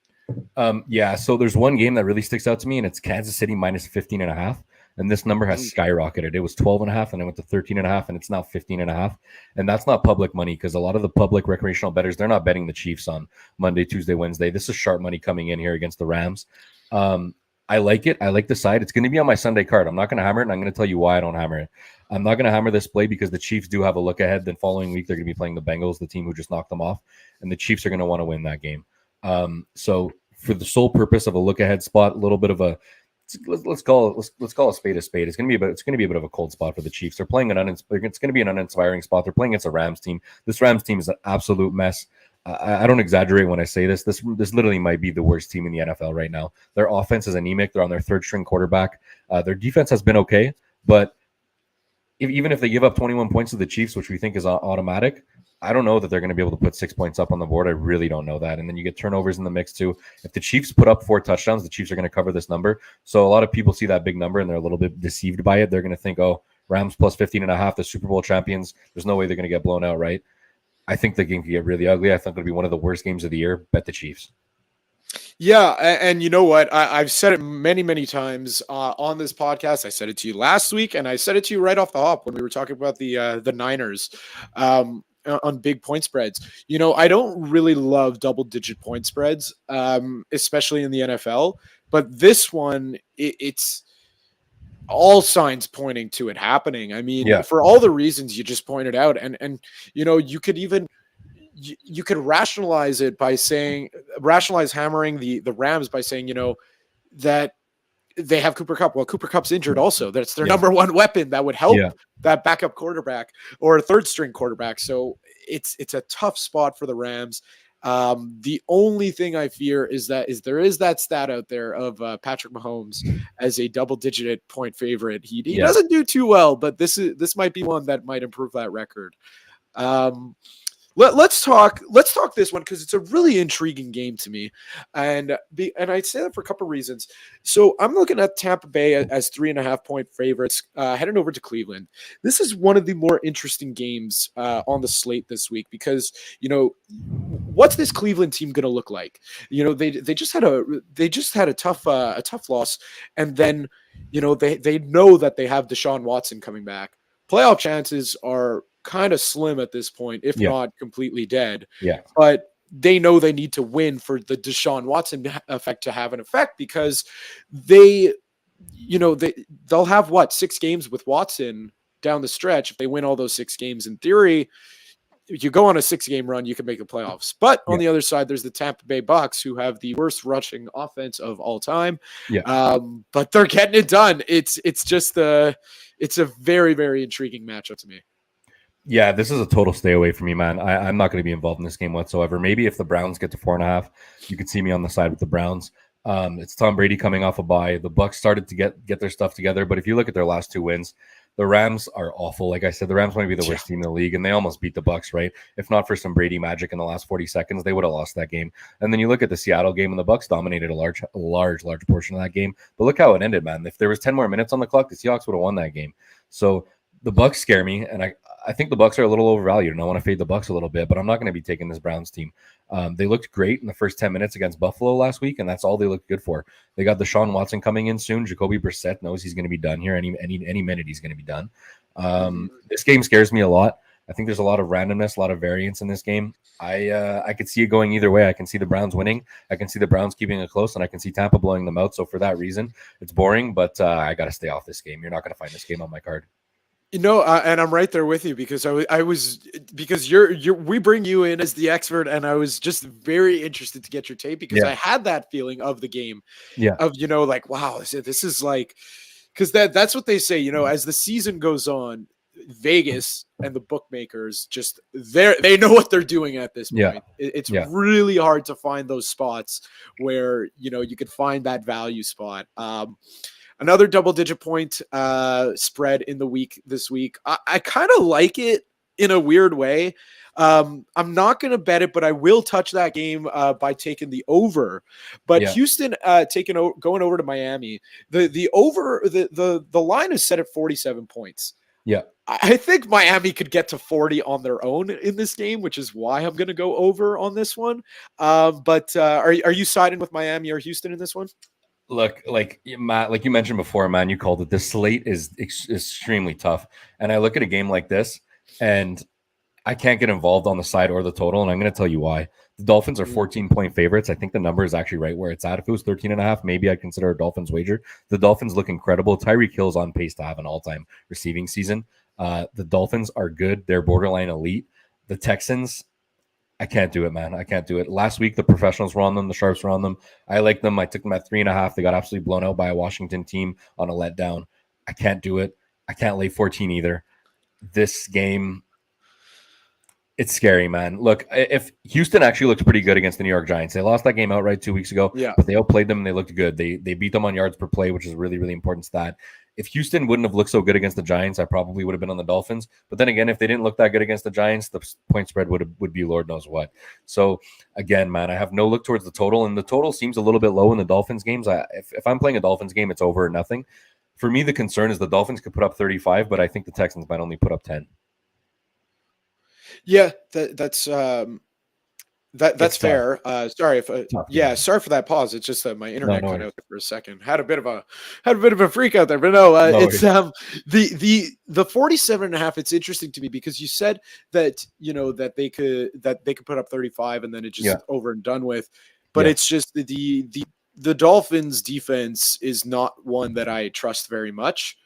S6: So there's one game that really sticks out to me, and it's Kansas City minus 15.5. And this number has skyrocketed. It was 12.5, and it went to 13.5, and it's now 15.5. And that's not public money, because a lot of the public recreational bettors, they're not betting the Chiefs on Monday, Tuesday, Wednesday. This is sharp money coming in here against the Rams. I like it. I like the side. It's going to be on my Sunday card. I'm not going to hammer it, and I'm going to tell you why I don't hammer it. I'm not going to hammer this play because the Chiefs do have a look ahead. Then following week, they're going to be playing the Bengals, the team who just knocked them off, and the Chiefs are going to want to win that game. So for the sole purpose of a look ahead spot, a little bit of a let's call a spade a spade. It's going to be a bit of a cold spot for the Chiefs. They're playing it's going to be an uninspiring spot. They're playing against a Rams team. This Rams team is an absolute mess. I don't exaggerate when I say this. This literally might be the worst team in the NFL right now. Their offense is anemic. They're on their third string quarterback. Their defense has been okay, but even if they give up 21 points to the Chiefs, which we think is automatic, I don't know that they're going to be able to put 6 points up on the board. I really don't know that. And then you get turnovers in the mix too. If the Chiefs put up 4 touchdowns, the Chiefs are going to cover this number. So a lot of people see that big number and they're a little bit deceived by it. They're going to think, oh, Rams plus 15.5, the Super Bowl champions. There's no way they're going to get blown out, right? I think the game could get really ugly. I think it'll be one of the worst games of the year. Bet the Chiefs.
S2: Yeah, and you know what? I've said it many, many times on this podcast. I said it to you last week, and I said it to you right off the hop when we were talking about the Niners on big point spreads. I don't really love double-digit point spreads, especially in the NFL. But this one, it's all signs pointing to it happening. I mean, for all the reasons you just pointed out, and you could even. You could rationalize it by saying, hammering the Rams by saying, that they have Cooper Kupp. Well, Cooper Kupp's injured also. That's their number one weapon that would help that backup quarterback or a third string quarterback. So it's a tough spot for the Rams. The only thing I fear is there is that stat out there of Patrick Mahomes as a double-digit point favorite. He doesn't do too well, but this might be one that might improve that record. Let's talk this one because it's a really intriguing game to me, and I'd say that for a couple of reasons. So I'm looking at Tampa Bay as 3.5 point favorites, heading over to Cleveland. This is one of the more interesting games on the slate this week because what's this Cleveland team going to look like? They just had a tough loss, and then they know that they have Deshaun Watson coming back. Playoff chances are kind of slim at this point, if not completely dead. Yeah. But they know they need to win for the Deshaun Watson effect to have an effect because they'll have 6 games with Watson down the stretch. If they win all those 6 games, in theory, if you go on a 6-game run, you can make the playoffs. But on the other side, there's the Tampa Bay Bucks, who have the worst rushing offense of all time. Yeah. But they're getting it done. It's a very, very intriguing matchup to me.
S6: Yeah, this is a total stay away from me, man. I'm not going to be involved in this game whatsoever. Maybe if the Browns get to 4.5, you could see me on the side with the Browns. It's Tom Brady coming off a bye. The Bucs started to get their stuff together, but if you look at their last 2 wins, the Rams are awful. Like I said, the Rams might be the worst team in the league, and they almost beat the Bucs, right? If not for some Brady magic in the last 40 seconds, they would have lost that game. And then you look at the Seattle game, and the Bucs dominated a large portion of that game. But look how it ended, man. If there was 10 more minutes on the clock, the Seahawks would have won that game. So the Bucs scare me, and I think the Bucs are a little overvalued, and I want to fade the Bucs a little bit, but I'm not going to be taking this Browns team. They looked great in the first 10 minutes against Buffalo last week, and that's all they looked good for. They got Deshaun Watson coming in soon. Jacoby Brissett knows he's going to be done here. Any minute he's going to be done. This game scares me a lot. I think there's a lot of randomness, a lot of variance in this game. I could see it going either way. I can see the Browns winning. I can see the Browns keeping it close, and I can see Tampa blowing them out. So for that reason, it's boring, but I got to stay off this game. You're not going to find this game on my card.
S2: And I'm right there with you because I was because we bring you in as the expert, and I was just very interested to get your take because I had that feeling of the game, of like, wow, this is like, because that's what they say, as the season goes on, Vegas and the bookmakers just they know what they're doing at this point. It's really hard to find those spots where you could find that value spot. Another double-digit point spread in the this week. I kind of like it in a weird way. I'm not going to bet it, but I will touch that game by taking the over. But Houston going over to Miami. The over the line is set at 47 points.
S6: Yeah,
S2: I think Miami could get to 40 on their own in this game, which is why I'm going to go over on this one. But are you siding with Miami or Houston in this one?
S6: Look, like Matt, like you mentioned before, man, you called it. This slate is extremely tough. And I look at a game like this, and I can't get involved on the side or the total, and I'm going to tell you why. The Dolphins are 14-point favorites. I think the number is actually right where it's at. If it was 13.5, maybe I'd consider a Dolphins wager. The Dolphins look incredible. Tyreek Hill's on pace to have an all-time receiving season. The Dolphins are good. They're borderline elite. The Texans, I can't do it, man. I can't do it. Last week, the professionals were on them. The Sharps were on them. I like them. I took them at 3.5. They got absolutely blown out by a Washington team on a letdown. I can't do it. I can't lay 14 either. This game, it's scary, man. Look, if Houston actually looked pretty good against the New York Giants. They lost that game outright 2 weeks ago, but they outplayed them and they looked good. They beat them on yards per play, which is a really, really important stat. If Houston wouldn't have looked so good against the Giants, I probably would have been on the Dolphins. But then again, if they didn't look that good against the Giants, the point spread would be Lord knows what. So again, man, I have no look towards the total, and the total seems a little bit low in the Dolphins games. If I'm playing a Dolphins game, it's over or nothing. For me, the concern is the Dolphins could put up 35, but I think the Texans might only put up 10.
S2: Yeah, that's fair. Sorry if sorry for that pause. It's just that my internet cut out there for a second. Had a bit of a freak out there, but it's the 47.5. It's interesting to me because you said that that they could put up 35 and then it's just over and done with. But it's just the Dolphins defense is not one that I trust very much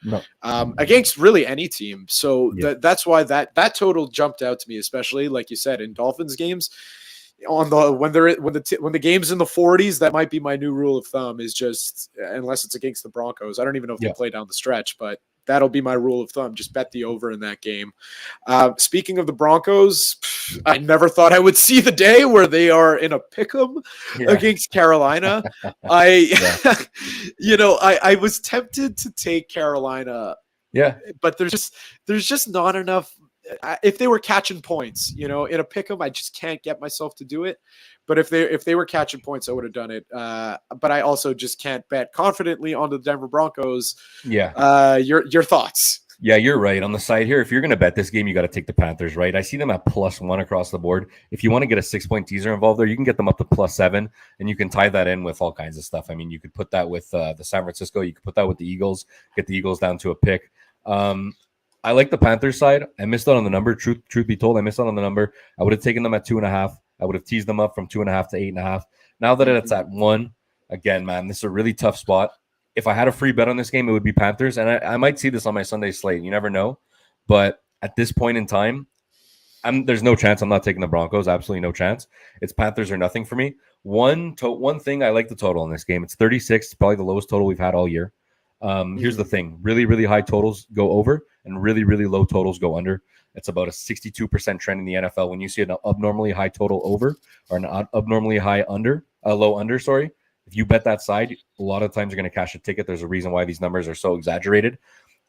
S2: against really any team. So that's why that total jumped out to me, especially like you said in Dolphins games. When the game's in the 40s, that might be my new rule of thumb. Is just unless it's against the Broncos, I don't even know if they play down the stretch, but that'll be my rule of thumb. Just bet the over in that game. Speaking of the Broncos, I never thought I would see the day where they are in a pick'em against Carolina. I was tempted to take Carolina. Yeah, but there's just not enough. If they were catching points, in a pick'em, I just can't get myself to do it. But if they were catching points, I would have done it. But I also just can't bet confidently on the Denver Broncos. Yeah. Your thoughts?
S6: Yeah, you're right. On the side here, if you're going to bet this game, you got to take the Panthers, right? I see them at +1 across the board. If you want to get a 6-point teaser involved there, you can get them up to +7, and you can tie that in with all kinds of stuff. I mean, you could put that with the San Francisco. You could put that with the Eagles, get the Eagles down to a pick. I like the Panthers side. I missed out on the number. Truth be told, I missed out on the number. I would have taken them at 2.5. I would have teased them up from 2.5 to 8.5. Now that it's at 1, again, man, this is a really tough spot. If I had a free bet on this game, it would be Panthers. And I might see this on my Sunday slate. You never know. But at this point in time, there's no chance I'm not taking the Broncos. Absolutely no chance. It's Panthers or nothing for me. One thing, I like the total in this game. It's 36. It's probably the lowest total we've had all year. Here's the thing. Really, really high totals go over and really, really low totals go under. It's about a 62% trend in the NFL. When you see an abnormally high total over or an abnormally high under, low under, sorry, if you bet that side, a lot of times you're going to cash a ticket. There's a reason why these numbers are so exaggerated.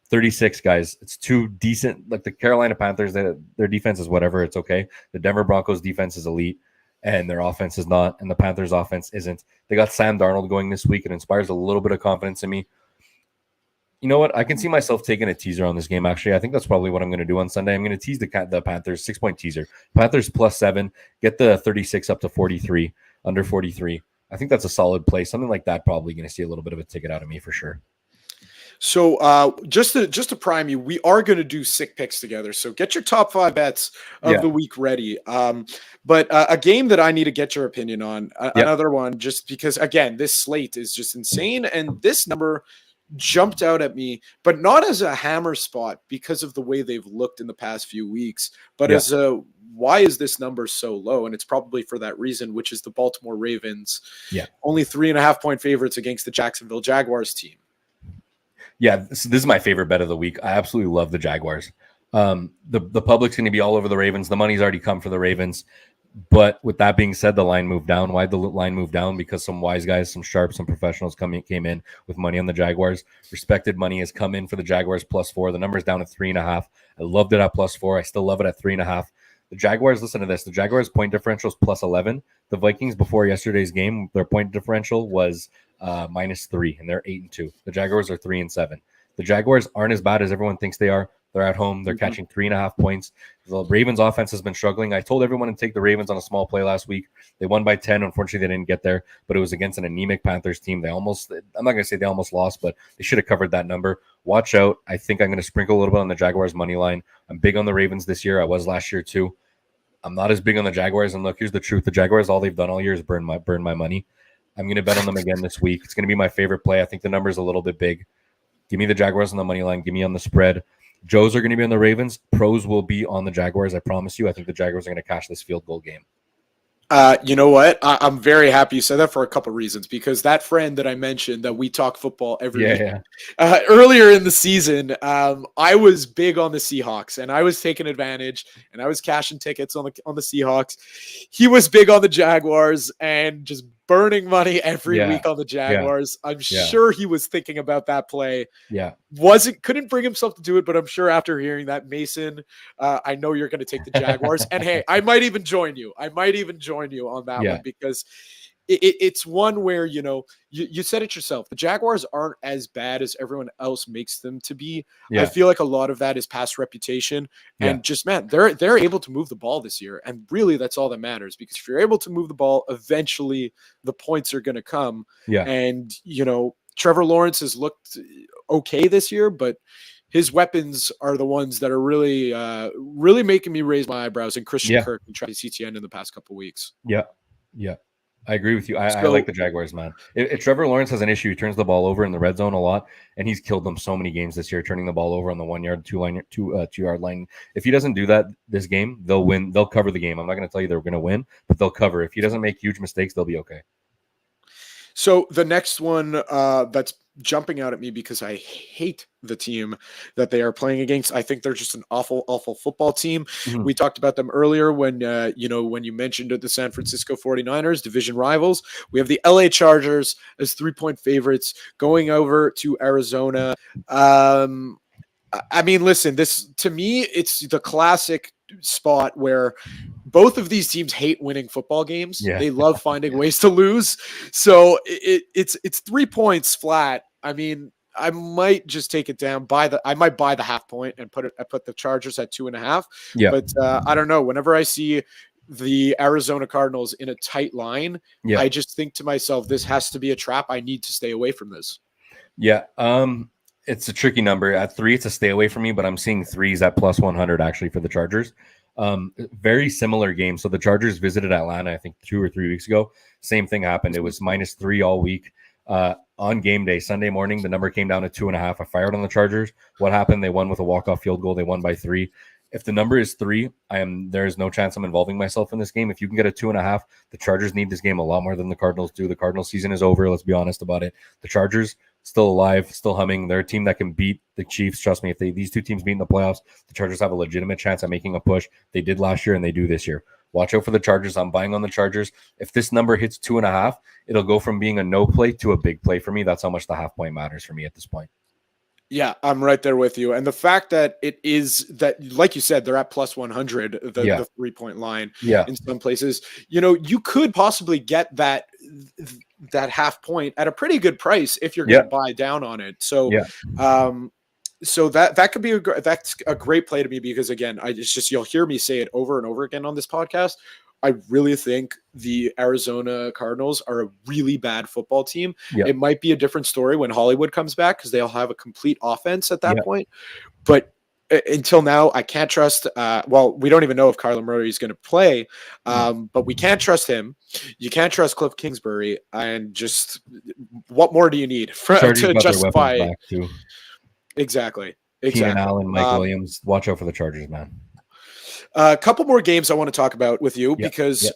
S6: 36, guys. It's too decent. Like the Carolina Panthers, their defense is whatever. It's okay. The Denver Broncos defense is elite and their offense is not, and the Panthers offense isn't. They got Sam Darnold going this week. It inspires a little bit of confidence in me. You know what? I can see myself taking a teaser on this game, actually. I think that's probably what I'm going to do on Sunday. I'm going to tease the Panthers, 6-point teaser. Panthers +7, get the 36 up to 43, under 43. I think that's a solid play. Something like that probably going to see a little bit of a ticket out of me for sure.
S2: So just to prime you, we are going to do sick picks together. So get your top 5 bets of the week ready. But a game that I need to get your opinion on, another one, just because, again, this slate is just insane. And this number jumped out at me, but not as a hammer spot because of the way they've looked in the past few weeks, but as a why is this number so low? And it's probably for that reason, which is the Baltimore Ravens. Only 3.5-point favorites against the Jacksonville Jaguars team.
S6: This is my favorite bet of the week. I absolutely love the Jaguars. The public's going to be all over the Ravens. The money's already come for the Ravens. But with that being said, the line moved down. Why'd the line move down? Because some wise guys, some sharp, some professionals came in with money on the Jaguars. Respected money has come in for the Jaguars +4. The number's down at 3.5. I loved it at +4. I still love it at 3.5. The Jaguars, listen to this. The Jaguars' point differential is +11. The Vikings, before yesterday's game, their point differential was -3, and they're 8-2. The Jaguars are 3-7. The Jaguars aren't as bad as everyone thinks they are. They're at home. They're catching 3.5 points. The Ravens offense has been struggling. I told everyone to take the Ravens on a small play last week. They won by 10. Unfortunately, they didn't get there, but it was against an anemic Panthers team. I'm not going to say they almost lost, but they should have covered that number. Watch out. I think I'm going to sprinkle a little bit on the Jaguars money line. I'm big on the Ravens this year. I was last year too. I'm not as big on the Jaguars. And look, here's the truth. The Jaguars, all they've done all year is burn my money. I'm going to bet on them again this week. It's going to be my favorite play. I think the number is a little bit big. Give me the Jaguars on the money line. Give me on the spread. Joes are going to be on the Ravens. Pros will be on the Jaguars. I promise you. I think the Jaguars are going to cash this field goal game.
S2: You know what? I'm very happy you said that for a couple of reasons, because that friend that I mentioned that we talk football every week, earlier in the season, I was big on the Seahawks and I was taking advantage and I was cashing tickets on the Seahawks. He was big on the Jaguars and just burning money every week on the Jaguars. I'm sure he was thinking about that play. Couldn't bring himself to do it, but I'm sure after hearing that, Mason, I know you're going to take the Jaguars. And hey, I might even join you. On that one, because it's one where, you said it yourself. The Jaguars aren't as bad as everyone else makes them to be. I feel like a lot of that is past reputation and just, man, they're able to move the ball this year. And really that's all that matters, because if you're able to move the ball, eventually the points are going to come. And, Trevor Lawrence has looked okay this year, but his weapons are the ones that are really, really making me raise my eyebrows, and Christian Kirk and Travis Etienne in the past couple of weeks.
S6: I agree with you. I like the Jaguars, man. If Trevor Lawrence has an issue, he turns the ball over in the red zone a lot, and he's killed them so many games this year, turning the ball over on the 1 yard, 2-yard line. If he doesn't do that this game, they'll win. They'll cover the game. I'm not going to tell you they're going to win, but they'll cover. If he doesn't make huge mistakes, they'll be okay.
S2: So the next one that's jumping out at me, because I hate the team that they are playing against. I think they're just an awful, awful football team. We talked about them earlier when you mentioned the San Francisco 49ers, division rivals. We have the LA Chargers as 3-point favorites going over to Arizona. I mean, listen, this, to me, it's the classic spot where both of these teams hate winning football games. They love finding ways to lose. So it's 3 points flat. I mean, I might just take it down I might buy the half point and put the Chargers at 2.5. But I don't know. Whenever I see the Arizona Cardinals in a tight line, I just think to myself, this has to be a trap. I need to stay away from this.
S6: It's a tricky number. At 3, it's a stay away from me, but I'm seeing 3s at +100 actually for the Chargers. Very similar game. So the Chargers visited Atlanta, I think 2 or 3 weeks ago. Same thing happened. It was -3 all week. On game day, Sunday morning, the number came down to 2.5. I fired on the Chargers. What happened? They won with a walk-off field goal. They won by 3. If the number is 3, there is no chance I'm involving myself in this game. If you can get a 2.5, the Chargers need this game a lot more than the Cardinals do. The Cardinals season is over. Let's be honest about it. The Chargers still alive, still humming. They're a team that can beat the Chiefs. Trust me, if these two teams meet in the playoffs, the Chargers have a legitimate chance at making a push. They did last year and they do this year. Watch out for the Chargers. I'm buying on the Chargers. If this number hits 2.5, it'll go from being a no play to a big play for me. That's how much the half point matters for me at this point.
S2: Yeah, I'm right there with you. And the fact that it is that, like you said, they're at +100, the 3-point line in some places, you could possibly get that half point at a pretty good price if you're going to buy down on it. So, so that could be that's a great play to me, because again, it's just, you'll hear me say it over and over again on this podcast. I really think the Arizona Cardinals are a really bad football team.
S6: Yeah.
S2: It might be a different story when Hollywood comes back because they'll have a complete offense at that
S6: Yeah.
S2: point. But until now, I can't trust. We don't even know if Kyler Murray is going to play, but we can't trust him. You can't trust Cliff Kingsbury, and just what more do you need to justify?
S6: Back too.
S2: Exactly.
S6: Keenan Allen, Mike Williams. Watch out for the Chargers, man.
S2: A couple more games I want to talk about with you because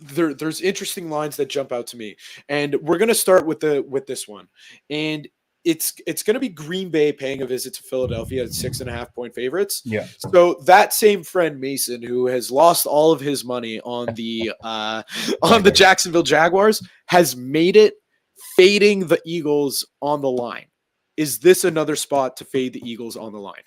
S2: there's interesting lines that jump out to me, and we're going to start with this one, and it's going to be Green Bay paying a visit to Philadelphia at 6.5 point favorites.
S6: Yeah.
S2: So that same friend Mason, who has lost all of his money on the Jacksonville Jaguars, has made it fading the Eagles on the line. Is this another spot to fade the Eagles on the line?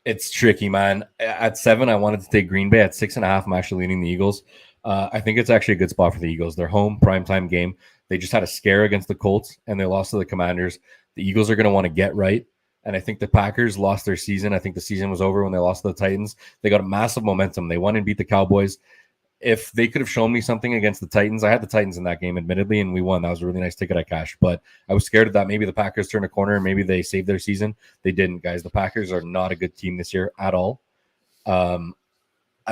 S6: It's tricky, man. At 7, I wanted to take Green Bay. At 6.5, I'm actually leaning the Eagles. I think it's actually a good spot for the Eagles. They're home, primetime game. They just had a scare against the Colts, and they lost to the Commanders. The Eagles are going to want to get right. And I think the Packers lost their season. I think the season was over when they lost to the Titans. They got a massive momentum. They won and beat the Cowboys. If they could have shown me something against the Titans, I had the Titans in that game, admittedly, and we won. That was a really nice ticket I cashed. But I was scared of that. Maybe the Packers turn a corner and maybe they save their season. They didn't, guys. The Packers are not a good team this year at all. I'm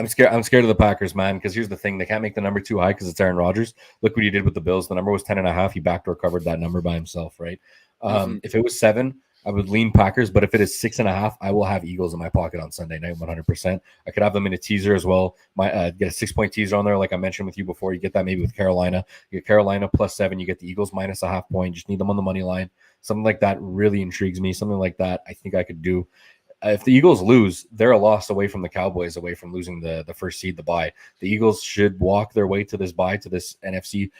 S6: scared of the Packers, man, because here's the thing. They can't make the number too high because it's Aaron Rodgers. Look what he did with the Bills. The number was 10.5. He backdoor covered that number by himself, right? If it was 7, I would lean Packers, but if it is 6.5, I will have Eagles in my pocket on Sunday night, 100%. I could have them in a teaser as well. Get a 6-point teaser on there, like I mentioned with you before. You get that maybe with Carolina. You get Carolina +7. You get the Eagles -0.5 point. Just need them on the money line. Something like that really intrigues me. Something like that I think I could do. If the Eagles lose, they're a loss away from the Cowboys, away from losing the first seed, the bye. The Eagles should walk their way to this bye, to this NFC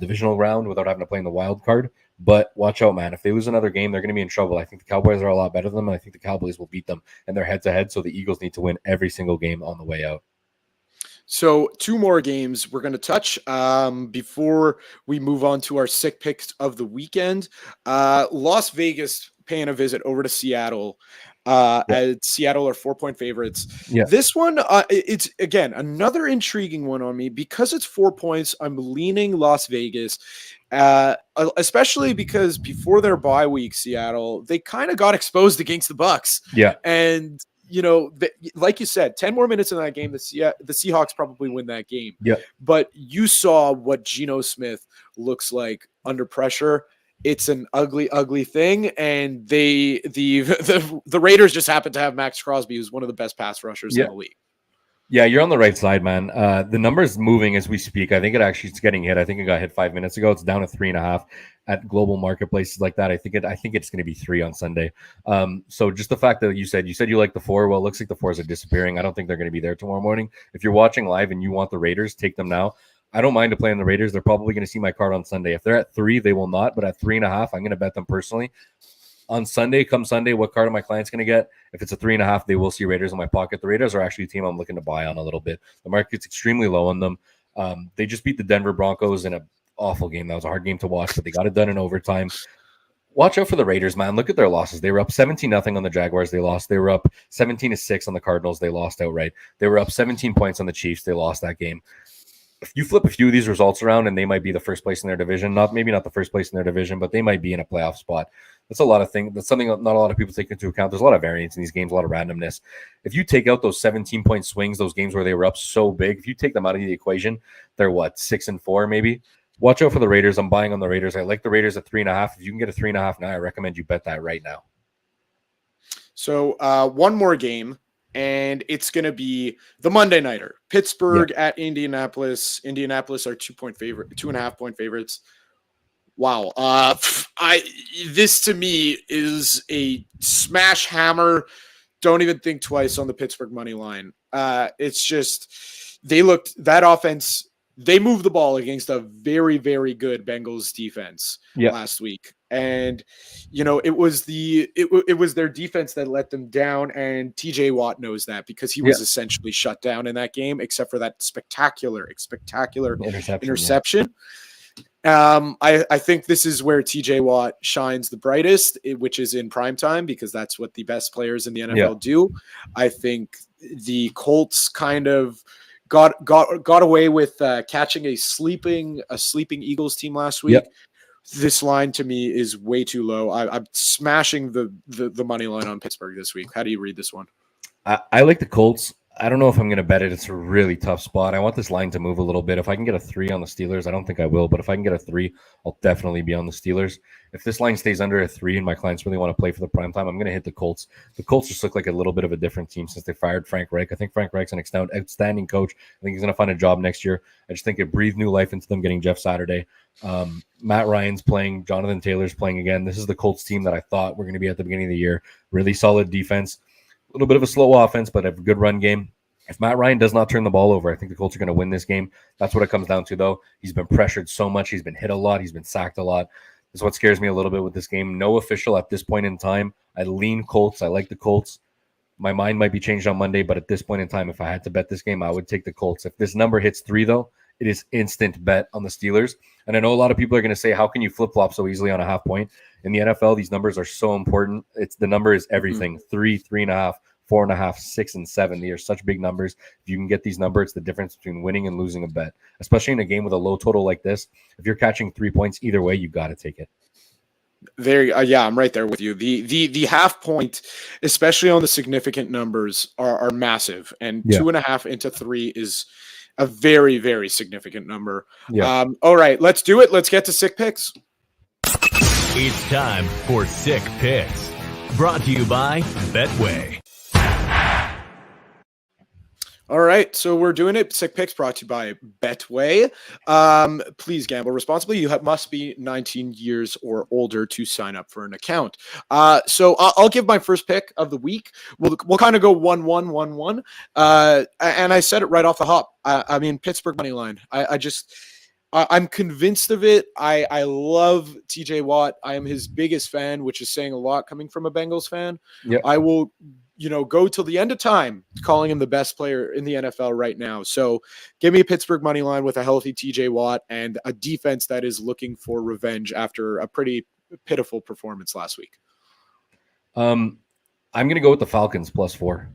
S6: divisional round without having to play in the wild card. But watch out, man. If they lose another game, they're going to be in trouble. I think the Cowboys are a lot better than them, and I think the Cowboys will beat them. And they're head-to-head, so the Eagles need to win every single game on the way out.
S2: So 2 more games we're going to touch before we move on to our sick picks of the weekend. Las Vegas paying a visit over to Seattle. Seattle are 4-point favorites.
S6: Yeah.
S2: This one, it's again another intriguing one on me because it's 4 points. I'm leaning Las Vegas, especially because before their bye week, Seattle, they kind of got exposed against the Bucks.
S6: Yeah,
S2: and like you said, 10 more minutes in that game, the Seahawks probably win that game.
S6: Yeah,
S2: but you saw what Geno Smith looks like under pressure. It's an ugly, ugly thing, and the Raiders just happen to have Max Crosby, who's one of the best pass rushers in the league.
S6: Yeah, you're on the right side, man. The number is moving as we speak. I think it's getting hit. I think it got hit 5 minutes ago. It's down to 3.5 at global marketplaces like that. I think it's going to be 3 on Sunday. So just the fact that you said you like the 4. Well, it looks like the 4s are disappearing. I don't think they're going to be there tomorrow morning. If you're watching live and you want the Raiders, take them now. I don't mind to play on the Raiders. They're probably going to see my card on Sunday. If they're at 3, they will not. But at 3.5, I'm going to bet them personally. On Sunday, come Sunday, what card are my clients going to get? If it's a 3.5, they will see Raiders in my pocket. The Raiders are actually a team I'm looking to buy on a little bit. The market's extremely low on them. They just beat the Denver Broncos in an awful game. That was a hard game to watch, but they got it done in overtime. Watch out for the Raiders, man. Look at their losses. They were up 17-0 on the Jaguars. They lost. They were up 17-6 on the Cardinals. They lost outright. They were up 17 points on the Chiefs. They lost that game. If you flip a few of these results around and they might be the first place in their division, maybe not the first place in their division, but they might be in a playoff spot. That's a lot of things. That's something not a lot of people take into account. There's a lot of variance in these games, a lot of randomness. If you take out those 17-point swings, those games where they were up so big, if you take them out of the equation, they're 6-4 maybe. Watch out for the Raiders. I'm buying on the Raiders. I like the Raiders at 3.5. If you can get a 3.5 now, I recommend you bet that right now.
S2: So one more game. And it's going to be the Monday nighter. Pittsburgh at Indianapolis. Indianapolis are 2.5 point favorites. Wow. This to me is a smash hammer. Don't even think twice on the Pittsburgh money line. It's just that offense. They moved the ball against a very, very good Bengals defense last week. And, it was their defense that let them down. And TJ Watt knows that because he was essentially shut down in that game, except for that spectacular interception. I think this is where TJ Watt shines the brightest, which is in primetime, because that's what the best players in the NFL do. I think the Colts kind of got away with catching a sleeping Eagles team last week.
S6: Yep.
S2: This line to me is way too low. I'm smashing the money line on Pittsburgh this week. How do you read this one?
S6: I like the Colts. I don't know if I'm going to bet it. It's a really tough spot. I want this line to move a little bit. If I can get a 3 on the Steelers, I don't think I will, but if I can get a 3, I'll definitely be on the Steelers. If this line stays under a 3 and my clients really want to play for the prime time, I'm going to hit the Colts. The Colts just look like a little bit of a different team since they fired Frank Reich. I think Frank Reich's an outstanding coach. I think he's going to find a job next year. I just think it breathed new life into them getting Jeff Saturday. Matt Ryan's playing. Jonathan Taylor's playing again. This is the Colts team that I thought were going to be at the beginning of the year. Really solid defense. A little bit of a slow offense, but a good run game. If Matt Ryan does not turn the ball over, I think the Colts are going to win this game. That's what it comes down to, though. He's been pressured so much. He's been hit a lot. He's been sacked a lot. That's what scares me a little bit with this game. No official at this point in time. I lean Colts. I like the Colts. My mind might be changed on Monday, but at this point in time, if I had to bet this game, I would take the Colts. If this number hits 3, though, it is instant bet on the Steelers. And I know a lot of people are going to say, how can you flip-flop so easily on a half point? In the NFL, these numbers are so important. The number is everything. 3, 3.5. 4.5, 6, and 7. They are such big numbers. If you can get these numbers, it's the difference between winning and losing a bet, especially in a game with a low total like this. If you're catching 3 points, either way, you got to take it.
S2: There, yeah, I'm right there with you. The half point, especially on the significant numbers, are massive, and 2.5 into 3 is a very, very significant number.
S6: Yeah.
S2: All right, let's do it. Let's get to sick picks.
S1: It's time for Sick Picks, brought to you by Betway.
S2: All right, so we're doing it. Sick Picks brought to you by Betway. Please gamble responsibly. You must be 19 years or older to sign up for an account. So I'll give my first pick of the week. We'll kind of go 1-1, 1-1. And I said it right off the hop. I mean, Pittsburgh money line. I'm convinced of it. I love TJ Watt. I am his biggest fan, which is saying a lot coming from a Bengals fan.
S6: Yep.
S2: I will go till the end of time calling him the best player in the NFL right now. So give me a Pittsburgh money line with a healthy TJ Watt and a defense that is looking for revenge after a pretty pitiful performance last week.
S6: I'm going to go with the Falcons +4.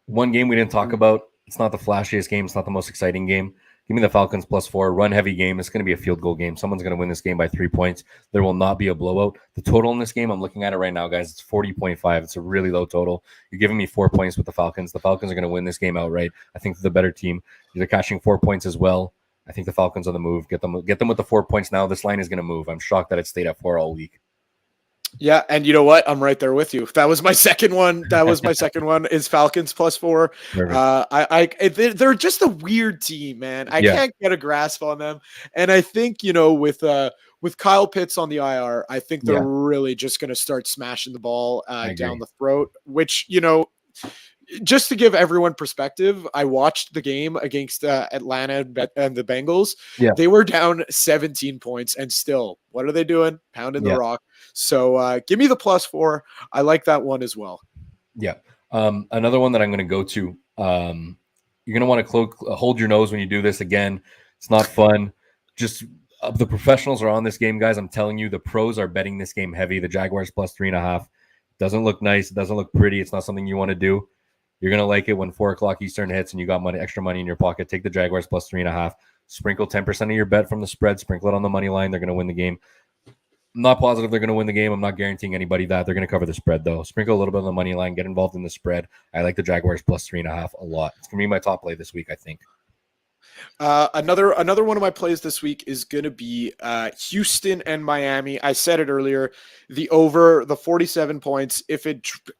S6: One game we didn't talk about. It's not the flashiest game. It's not the most exciting game. Give me the Falcons +4, run heavy game. It's going to be a field goal game. Someone's going to win this game by 3 points. There will not be a blowout. The total in this game, I'm looking at it right now, guys. It's 40.5. It's a really low total. You're giving me 4 points with the Falcons. The Falcons are going to win this game outright. I think they're the better team. They're catching 4 points as well. I think the Falcons on the move. Get them with the 4 points now. This line is going to move. I'm shocked that it stayed at 4 all week.
S2: Yeah, and you know what? I'm right there with you. That was my second one. Is Falcons +4. They're just a weird team, man. I can't get a grasp on them. And I think, with Kyle Pitts on the IR, I think they're really just going to start smashing the ball down the throat, which, just to give everyone perspective, I watched the game against Atlanta and the Bengals.
S6: Yeah.
S2: They were down 17 points, and still, what are they doing? Pounding the rock. So give me the +4. I like that one as well.
S6: Yeah. Another one that I'm going to go to, you're going to want to hold your nose when you do this again. It's not fun. Just the professionals are on this game, guys. I'm telling you, the pros are betting this game heavy. The Jaguars +3.5. Doesn't look nice. It doesn't look pretty. It's not something you want to do. You're going to like it when 4 o'clock Eastern hits and you got extra money in your pocket. Take the Jaguars +3.5. Sprinkle 10% of your bet from the spread. Sprinkle it on the money line. They're going to win the game. I'm not positive they're going to win the game. I'm not guaranteeing anybody that. They're going to cover the spread, though. Sprinkle a little bit on the money line. Get involved in the spread. I like the Jaguars +3.5 a lot. It's going to be my top play this week, I think.
S2: Another one of my plays this week is going to be Houston and Miami. I said it earlier, the over the 47 points.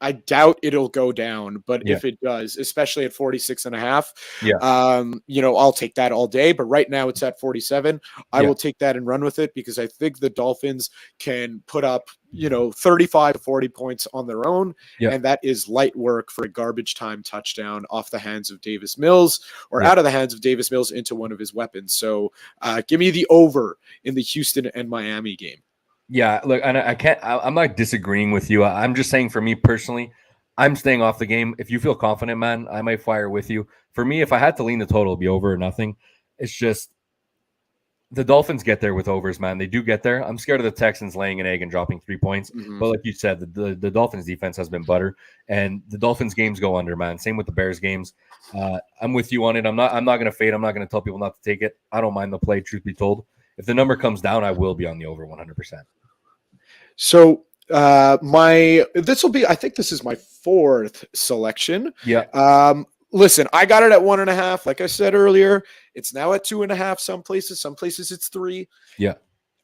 S2: I doubt it'll go down, but if it does, especially at 46.5, I'll take that all day. But right now it's at 47. I will take that and run with it because I think the Dolphins can put up 35 to 40 points on their own. And that is light work for a garbage time touchdown off the hands of Davis Mills or out of the hands of Davis Mills into one of his weapons. So give me the over in the Houston and Miami game.
S6: Yeah, look, and I'm not disagreeing with you. I'm just saying for me personally, I'm staying off the game. If you feel confident, man, I might fire with you. For me, if I had to lean the total, it'd be over or nothing. It's just, The Dolphins get there with overs, man. They do get there. I'm scared of the Texans laying an egg and dropping 3 points.
S2: Mhm.
S6: But like you said, the Dolphins defense has been butter, and the Dolphins games go under, man. Same with the Bears games. I'm with you on it. I'm not going to fade. I'm not going to tell people not to take it. I don't mind the play, truth be told. If the number comes down, I will be on the over 100%.
S2: So I think this is my fourth selection.
S6: Yeah.
S2: Listen, I got it at 1.5. Like I said earlier, it's now at 2.5. Some places it's 3.
S6: Yeah.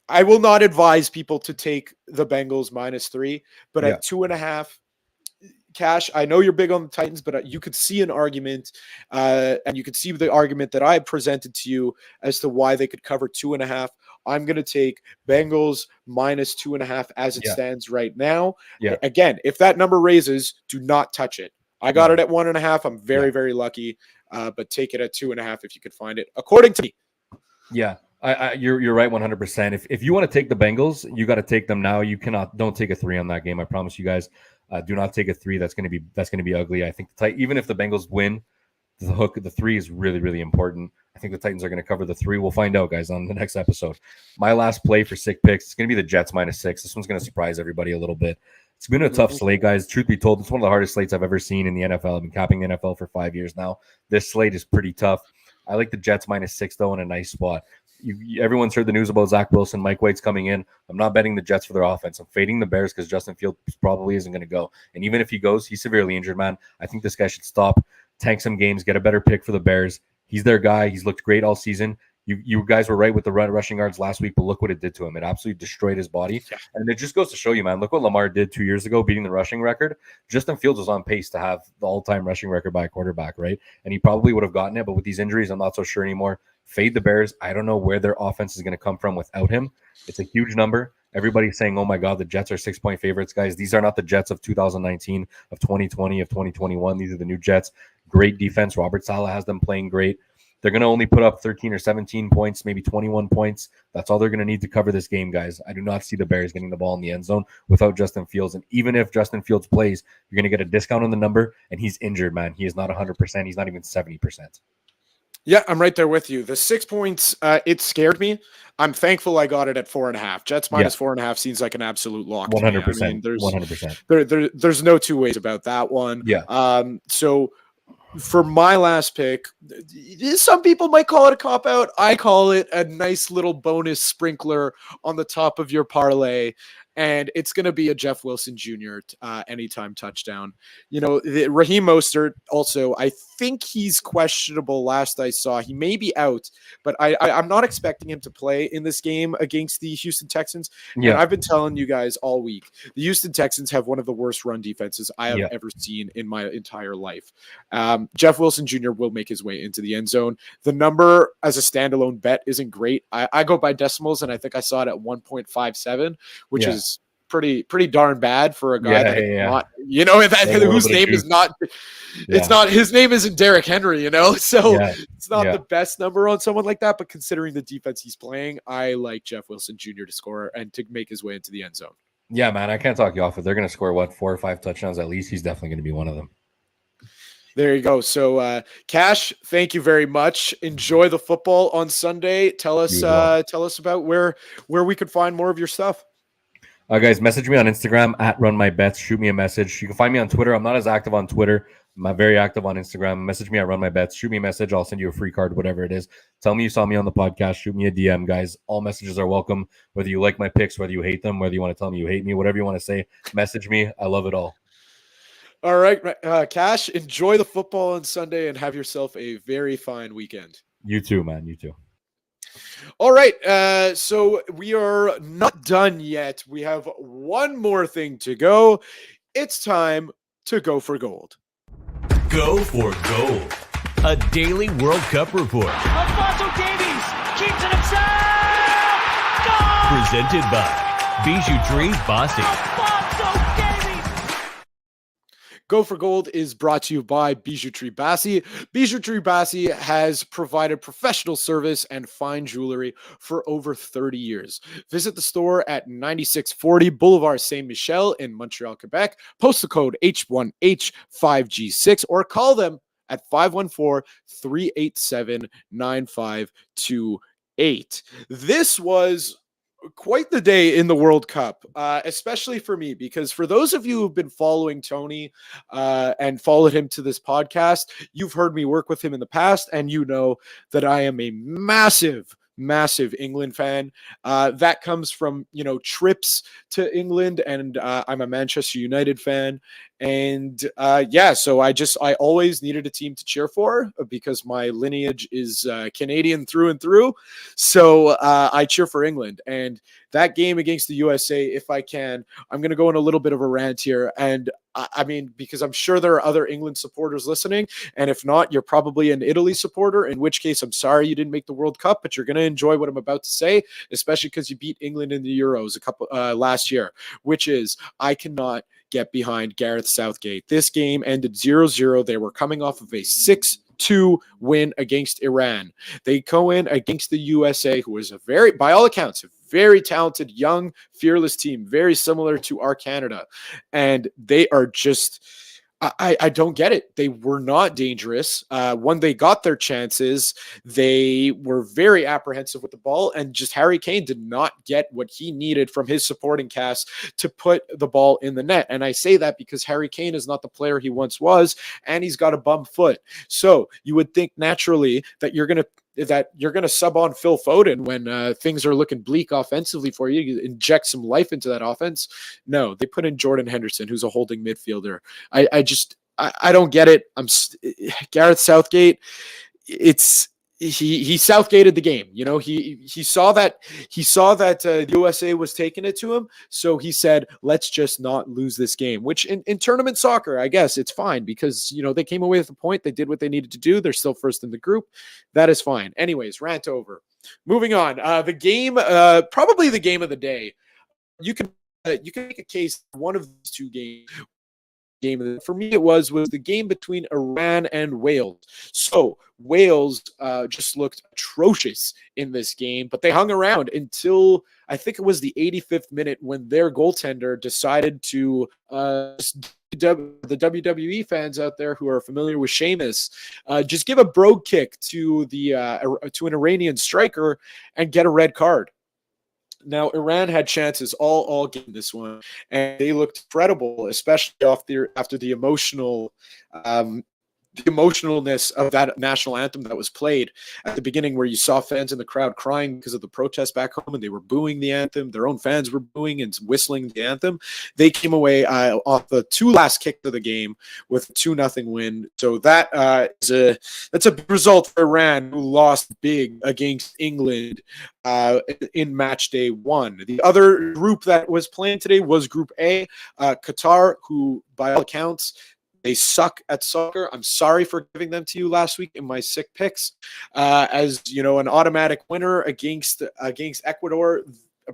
S2: I will not advise people to take the Bengals -3, but
S6: Yeah.
S2: at 2.5, Cash, I know you're big on the Titans, but you could see an argument, and you could see the argument that I presented to you as to why they could cover 2.5. I'm going to take Bengals -2.5 as it stands right now.
S6: Yeah.
S2: Again, if that number raises, do not touch it. I got it at 1.5. I'm very, very lucky, but take it at 2.5 if you could find it, according to me.
S6: Yeah. You're right 100%. If you want to take the Bengals, you got to take them now. Don't take a 3 on that game. I promise you guys. Do not take a 3. That's going to be ugly. I think even if the Bengals win, the 3 is really, really important. I think the Titans are going to cover the 3. We'll find out, guys, on the next episode. My last play for sick picks, it's going to be the Jets -6. This one's going to surprise everybody a little bit. It's been a tough slate, guys. Truth be told, it's one of the hardest slates I've ever seen in the NFL. I've been capping the NFL for 5 years now. This slate is pretty tough. I like the Jets -6, though, in a nice spot. Everyone's heard the news about Zach Wilson. Mike White's coming in. I'm not betting the Jets for their offense. I'm fading the Bears because Justin Fields probably isn't going to go. And even if he goes, he's severely injured, man. I think this guy should stop, tank some games, get a better pick for the Bears. He's their guy. He's looked great all season. You guys were right with the rushing yards last week, but look what it did to him. It absolutely destroyed his body. Yeah. And it just goes to show you, man, look what Lamar did 2 years ago, beating the rushing record. Justin Fields was on pace to have the all-time rushing record by a quarterback, right? And he probably would have gotten it, but with these injuries, I'm not so sure anymore. Fade the Bears. I don't know where their offense is going to come from without him. It's a huge number. Everybody's saying, oh my God, the Jets are 6-point favorites, guys. These are not the Jets of 2019, of 2020, of 2021. These are the new Jets. Great defense. Robert Saleh has them playing great. They're going to only put up 13 or 17 points, maybe 21 points. That's all they're going to need to cover this game, guys. I do not see the Bears getting the ball in the end zone without Justin Fields. And even if Justin Fields plays, you're going to get a discount on the number, and he's injured, man. He is not 100%. He's not even 70%.
S2: Yeah, I'm right there with you. The 6 points, it scared me. I'm thankful I got it at 4.5. Jets -4.5 seems like an absolute lock.
S6: 100%.
S2: I mean,
S6: 100%.
S2: There's no two ways about that one.
S6: Yeah.
S2: So for my last pick, some people might call it a cop-out. I call it a nice little bonus sprinkler on the top of your parlay. And it's going to be a Jeff Wilson Jr. Anytime touchdown. You know, Raheem Mostert also, I think he's questionable last I saw. He may be out, but I'm not expecting him to play in this game against the Houston Texans. Yeah. And I've been telling you guys all week, the Houston Texans have one of the worst run defenses I have ever seen in my entire life. Jeff Wilson Jr. will make his way into the end zone. The number as a standalone bet isn't great. I go by decimals, and I think I saw it at 1.57, which is pretty darn bad for a guy not, you know, whose name is not, it's not, his name isn't Derrick Henry, you know, so it's not the best number on someone like that. But considering the defense he's playing, I like Jeff Wilson Jr. to score and to make his way into the end zone.
S6: Yeah, man, I can't talk you off. If they're going to score 4 or 5 touchdowns at least, he's definitely going to be one of them.
S2: There you go. So, Cash, thank you very much. Enjoy the football on Sunday. Tell us about where we could find more of your stuff.
S6: Guys, message me on Instagram at RunMyBets. Shoot me a message. You can find me on Twitter. I'm not as active on Twitter. I'm very active on Instagram. Message me at RunMyBets. Shoot me a message. I'll send you a free card, whatever it is. Tell me you saw me on the podcast. Shoot me a DM, guys. All messages are welcome. Whether you like my picks, whether you hate them, whether you want to tell me you hate me, whatever you want to say, message me. I love it all.
S2: All right, Cash, enjoy the football on Sunday and have yourself a very fine weekend.
S6: You too, man. You too.
S2: All right, so we are not done yet. We have one more thing to go. It's time to go for gold.
S1: Go for gold. A daily World Cup report.
S5: Alfonso Davies keeps it himself. Goal!
S1: Presented by Bijouterie Bossy.
S5: Alfonso Davies.
S2: Go for Gold is brought to you by Bijouterie Bossy. Bijouterie Bossy has provided professional service and fine jewelry for over 30 years. Visit the store at 9640 Boulevard Saint-Michel in Montreal, Quebec. Post the code H1H5G6 or call them at 514-387-9528. 8. This was quite the day in the World Cup, especially for me, because for those of you who've been following Tony and followed him to this podcast, you've heard me work with him in the past, and you know that I am a massive England fan. That comes from, trips to England, and I'm a Manchester United fan. And so I always needed a team to cheer for because my lineage is Canadian through and through. So I cheer for England. And that game against the USA, if I can, I'm going to go in a little bit of a rant here. And I mean, because I'm sure there are other England supporters listening. And if not, you're probably an Italy supporter, in which case I'm sorry you didn't make the World Cup, but you're going to enjoy what I'm about to say, especially because you beat England in the Euros last year, which is I cannot get behind Gareth Southgate. This game ended 0-0. They were coming off of a 6-2 win against Iran. They go in against the USA, who is by all accounts, a very talented, young, fearless team, very similar to our Canada. And they are just, I don't get it. They were not dangerous. When they got their chances, they were very apprehensive with the ball, and just Harry Kane did not get what he needed from his supporting cast to put the ball in the net. And I say that because Harry Kane is not the player he once was, and he's got a bum foot. So you would think naturally that you're going to sub on Phil Foden when things are looking bleak offensively for you. You inject some life into that offense. No, they put in Jordan Henderson, who's a holding midfielder. I don't get it. Gareth Southgate. He Southgated the game. He saw that the USA was taking it to him. So he said, let's just not lose this game, which in tournament soccer, I guess it's fine because, they came away with a point. They did what they needed to do. They're still first in the group. That is fine. Anyways, rant over. Moving on. The game, probably the game of the day. You can make a case one of these two games. For me, it was the game between Iran and Wales. So Wales just looked atrocious in this game, but they hung around until I think it was the 85th minute when their goaltender decided to the WWE fans out there who are familiar with Sheamus, just give a brogue kick to an Iranian striker and get a red card. Now, Iran had chances all game this one, and they looked incredible, especially after the emotionalness of that national anthem that was played at the beginning, where you saw fans in the crowd crying because of the protests back home, and they were booing the anthem. Their own fans were booing and whistling the anthem. They came away off the two last kick of the game with a 2-0 win. So that's a big result for Iran, who lost big against England in match day 1. The other group that was playing today was Group A, Qatar, who by all accounts, they suck at soccer. I'm sorry for giving them to you last week in my sick picks. As an automatic winner against Ecuador,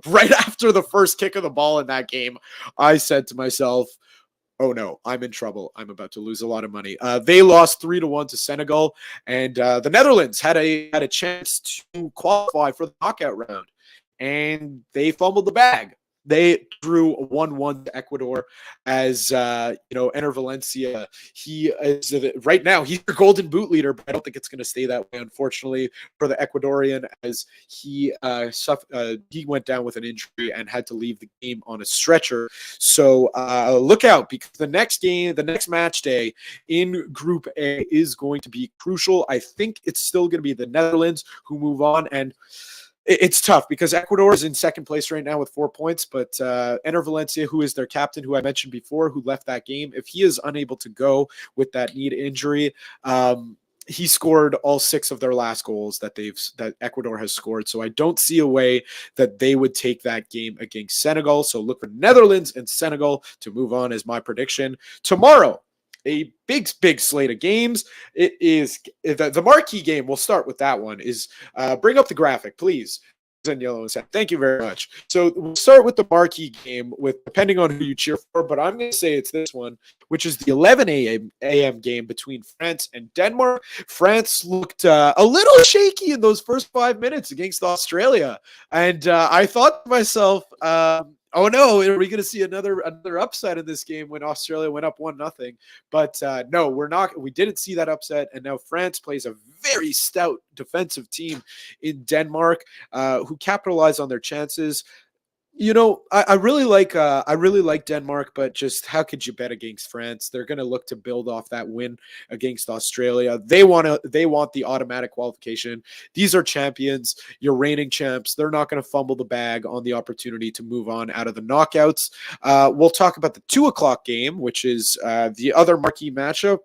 S2: right after the first kick of the ball in that game, I said to myself, oh no, I'm in trouble. I'm about to lose a lot of money. They lost 3-1 to Senegal, and the Netherlands had a chance to qualify for the knockout round, and they fumbled the bag. They drew 1-1 to Ecuador as, Ener Valencia. He is right now, he's your golden boot leader, but I don't think it's going to stay that way, unfortunately, for the Ecuadorian, as he went down with an injury and had to leave the game on a stretcher. So look out, because the next match day in Group A is going to be crucial. I think it's still going to be the Netherlands who move on, and it's tough because Ecuador is in second place right now with 4 points, but Ener Valencia, who is their captain, who I mentioned before, who left that game, if he is unable to go with that knee injury, he scored all 6 of their last goals that Ecuador has scored. So I don't see a way that they would take that game against Senegal. So look for Netherlands and Senegal to move on, as my prediction. Tomorrow, a big slate of games. It is the marquee game. We'll start with that one. Is bring up the graphic, please. In yellow and sad. Thank you very much. So we'll start with the marquee game, with depending on who you cheer for, but I'm going to say it's this one, which is the 11 a.m. game between France and Denmark. France looked a little shaky in those first 5 minutes against Australia, and I thought to myself, Oh no, are we going to see another upset in this game when Australia went up 1-0? But no, we're not. We didn't see that upset, and now France plays a very stout defensive team in Denmark, who capitalize on their chances. I really like Denmark, but just how could you bet against France? They're going to look to build off that win against Australia. They want the automatic qualification. These are champions, your reigning champs. They're not going to fumble the bag on the opportunity to move on out of the knockouts. We'll talk about the 2:00 game, which is the other marquee matchup.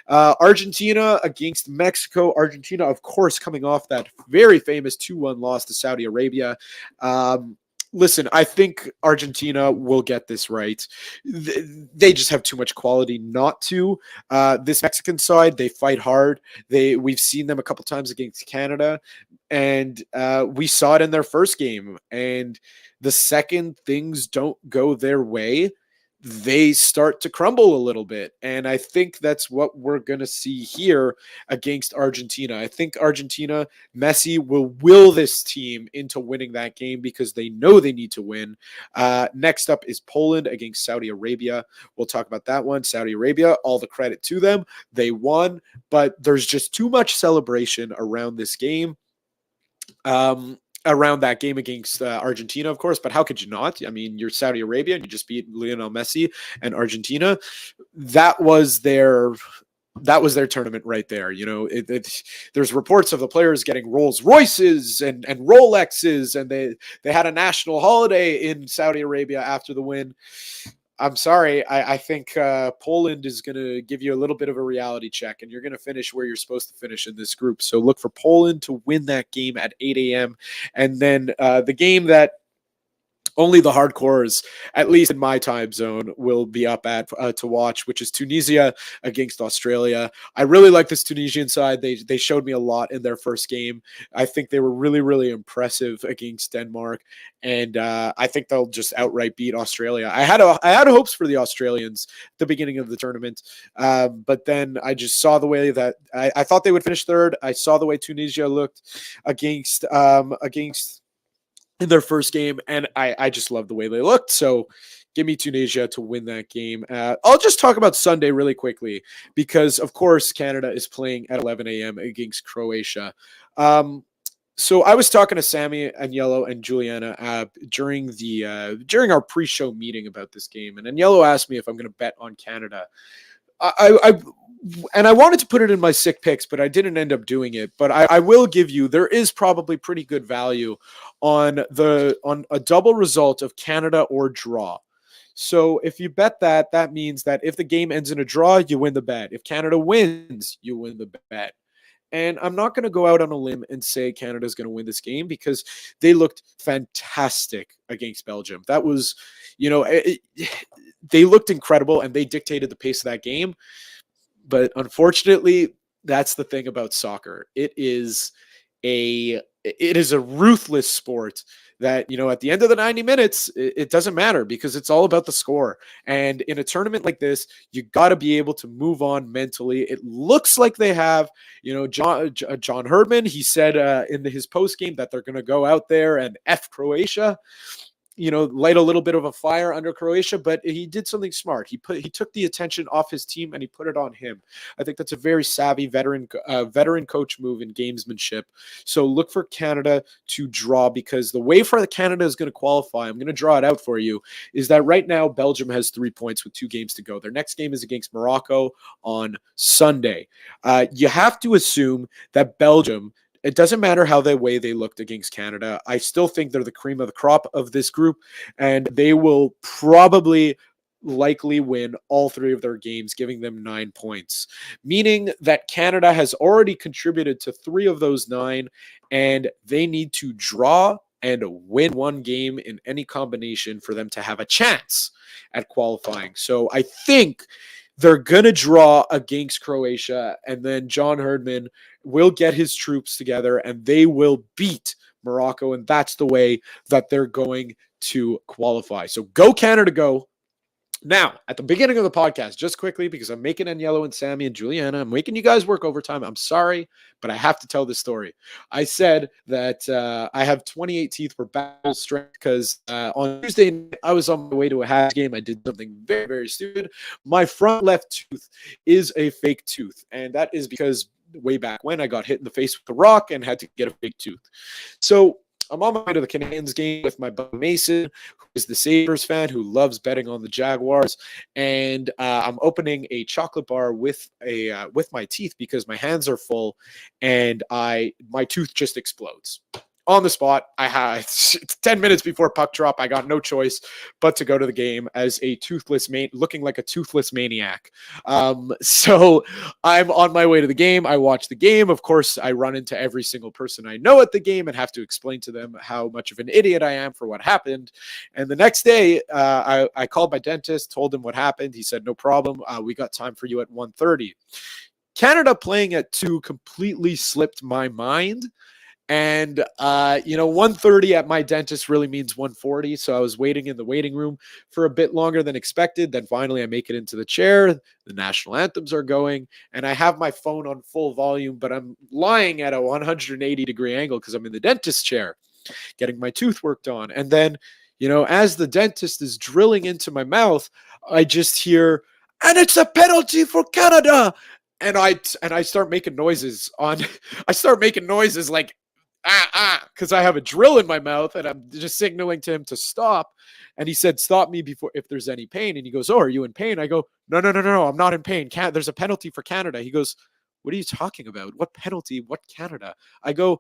S2: Argentina against Mexico. Argentina, of course, coming off that very famous 2-1 loss to Saudi Arabia. Listen, I think Argentina will get this right. They just have too much quality not to. This Mexican side, they fight hard. We've seen them a couple times against Canada, and we saw it in their first game. And the second things don't go their way, they start to crumble a little bit. And I think that's what we're going to see here against Argentina. I think Argentina, Messi will this team into winning that game because they know they need to win. Next up is Poland against Saudi Arabia. We'll talk about that one. Saudi Arabia, all the credit to them. They won, but there's just too much celebration around this game. Around that game against Argentina, of course, but how could you not? I mean, you're Saudi Arabia and you just beat Lionel Messi and Argentina. That was their tournament right there. There's reports of the players getting Rolls Royces and Rolexes, and they had a national holiday in Saudi Arabia after the win. I'm sorry. I think Poland is going to give you a little bit of a reality check, and you're going to finish where you're supposed to finish in this group. So look for Poland to win that game at 8 a.m. And then the game that only the hardcores, at least in my time zone, will be up at to watch, which is Tunisia against Australia. I really like this Tunisian side. They showed me a lot in their first game. I think they were really, really impressive against Denmark, and I think they'll just outright beat Australia. I had hopes for the Australians at the beginning of the tournament, but then I just saw the way that I thought they would finish third. I saw the way Tunisia looked against in their first game, and I just love the way they looked. So give me Tunisia to win that game. I'll just talk about Sunday really quickly because, of course, Canada is playing at 11 a.m. against Croatia. So I was talking to Sammy Agnello and Juliana during our pre-show meeting about this game, and Agnello asked me if I'm going to bet on Canada. I wanted to put it in my sick picks, but I didn't end up doing it. But I will give you, there is probably pretty good value on a double result of Canada or draw. So if you bet that, that means that if the game ends in a draw, you win the bet. If Canada wins, you win the bet. And I'm not going to go out on a limb and say Canada's going to win this game because they looked fantastic against Belgium. That was, they looked incredible and they dictated the pace of that game. But unfortunately, that's the thing about soccer. It is a ruthless sport that, at the end of the 90 minutes, it doesn't matter because it's all about the score. And in a tournament like this, you got to be able to move on mentally. It looks like they have, John Herdman, he said in his post game that they're going to go out there and F Croatia. Light a little bit of a fire under Croatia, but he did something smart. He took the attention off his team and he put it on him. I think that's a very savvy veteran coach move in gamesmanship. So look for Canada to draw because the way for Canada is going to qualify, I'm going to draw it out for you, is that right now Belgium has 3 points with 2 games to go. Their next game is against Morocco on Sunday. You have to assume that Belgium, it doesn't matter how they looked against Canada. I still think they're the cream of the crop of this group, and they will probably likely win all 3 of their games, giving them 9 points, meaning that Canada has already contributed to 3 of those 9, and they need to draw and win 1 game in any combination for them to have a chance at qualifying. So I think they're going to draw against Croatia, and then John Herdman will get his troops together, and they will beat Morocco, and that's the way that they're going to qualify. So go Canada, go. Now, at the beginning of the podcast, just quickly, because I'm making Agnello and Sammy and Juliana, I'm making you guys work overtime. I'm sorry, but I have to tell this story. I said that I have 28 teeth for battle strength because on Tuesday night, I was on my way to a Habs game. I did something very, very stupid. My front left tooth is a fake tooth, and that is because way back when I got hit in the face with a rock and had to get a fake tooth. So I'm on my way to the Canadiens game with my buddy Mason, who is the Sabres fan who loves betting on the Jaguars, and I'm opening a chocolate bar with my teeth because my hands are full, and my tooth just explodes. On the spot, I had 10 minutes before puck drop. I got no choice but to go to the game as a looking like a toothless maniac. So I'm on my way to the game. I watch the game. Of course, I run into every single person I know at the game and have to explain to them how much of an idiot I am for what happened. And the next day, I called my dentist, told him what happened. He said, no problem. We got time for you at 1:30. Canada playing at 2 completely slipped my mind. And, 1:30 at my dentist really means 1:40. So I was waiting in the waiting room for a bit longer than expected. Then finally I make it into the chair. The national anthems are going and I have my phone on full volume, but I'm lying at a 180-degree angle because I'm in the dentist chair getting my tooth worked on. And then, as the dentist is drilling into my mouth, I just hear, and it's a penalty for Canada. And I start making noises like, because I have a drill in my mouth and I'm just signaling to him to stop. And he said, stop me before if there's any pain. And he goes, oh, are you in pain? I go, no, I'm not in pain. There's a penalty for Canada. He goes, what are you talking about? What penalty? What Canada? I go,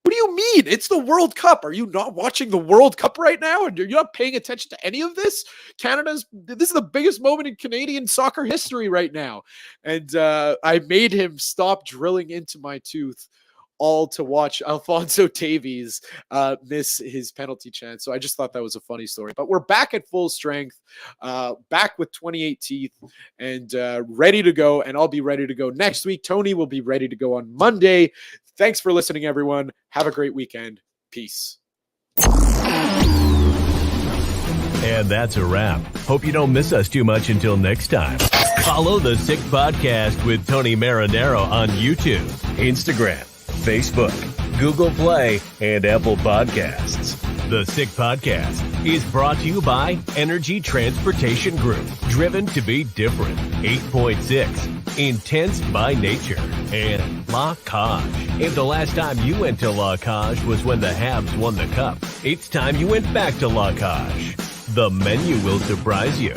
S2: what do you mean? It's the World Cup. Are you not watching the World Cup right now? And you're not paying attention to any of this? This is the biggest moment in Canadian soccer history right now. And I made him stop drilling into my tooth, all to watch Alphonso Davies miss his penalty chance. So I just thought that was a funny story. But we're back at full strength, back with 28 teeth and ready to go. And I'll be ready to go next week. Tony will be ready to go on Monday. Thanks for listening, everyone. Have a great weekend. Peace.
S1: And that's a wrap. Hope you don't miss us too much until next time. Follow the Sick Podcast with Tony Marinaro on YouTube, Instagram, Facebook, Google Play, and Apple Podcasts. The Sick Podcast is brought to you by Energy Transportation Group, driven to be different, 8.6, intense by nature, and La Cage. If the last time you went to La Cage was when the Habs won the Cup, it's time you went back to La Cage. The menu will surprise you.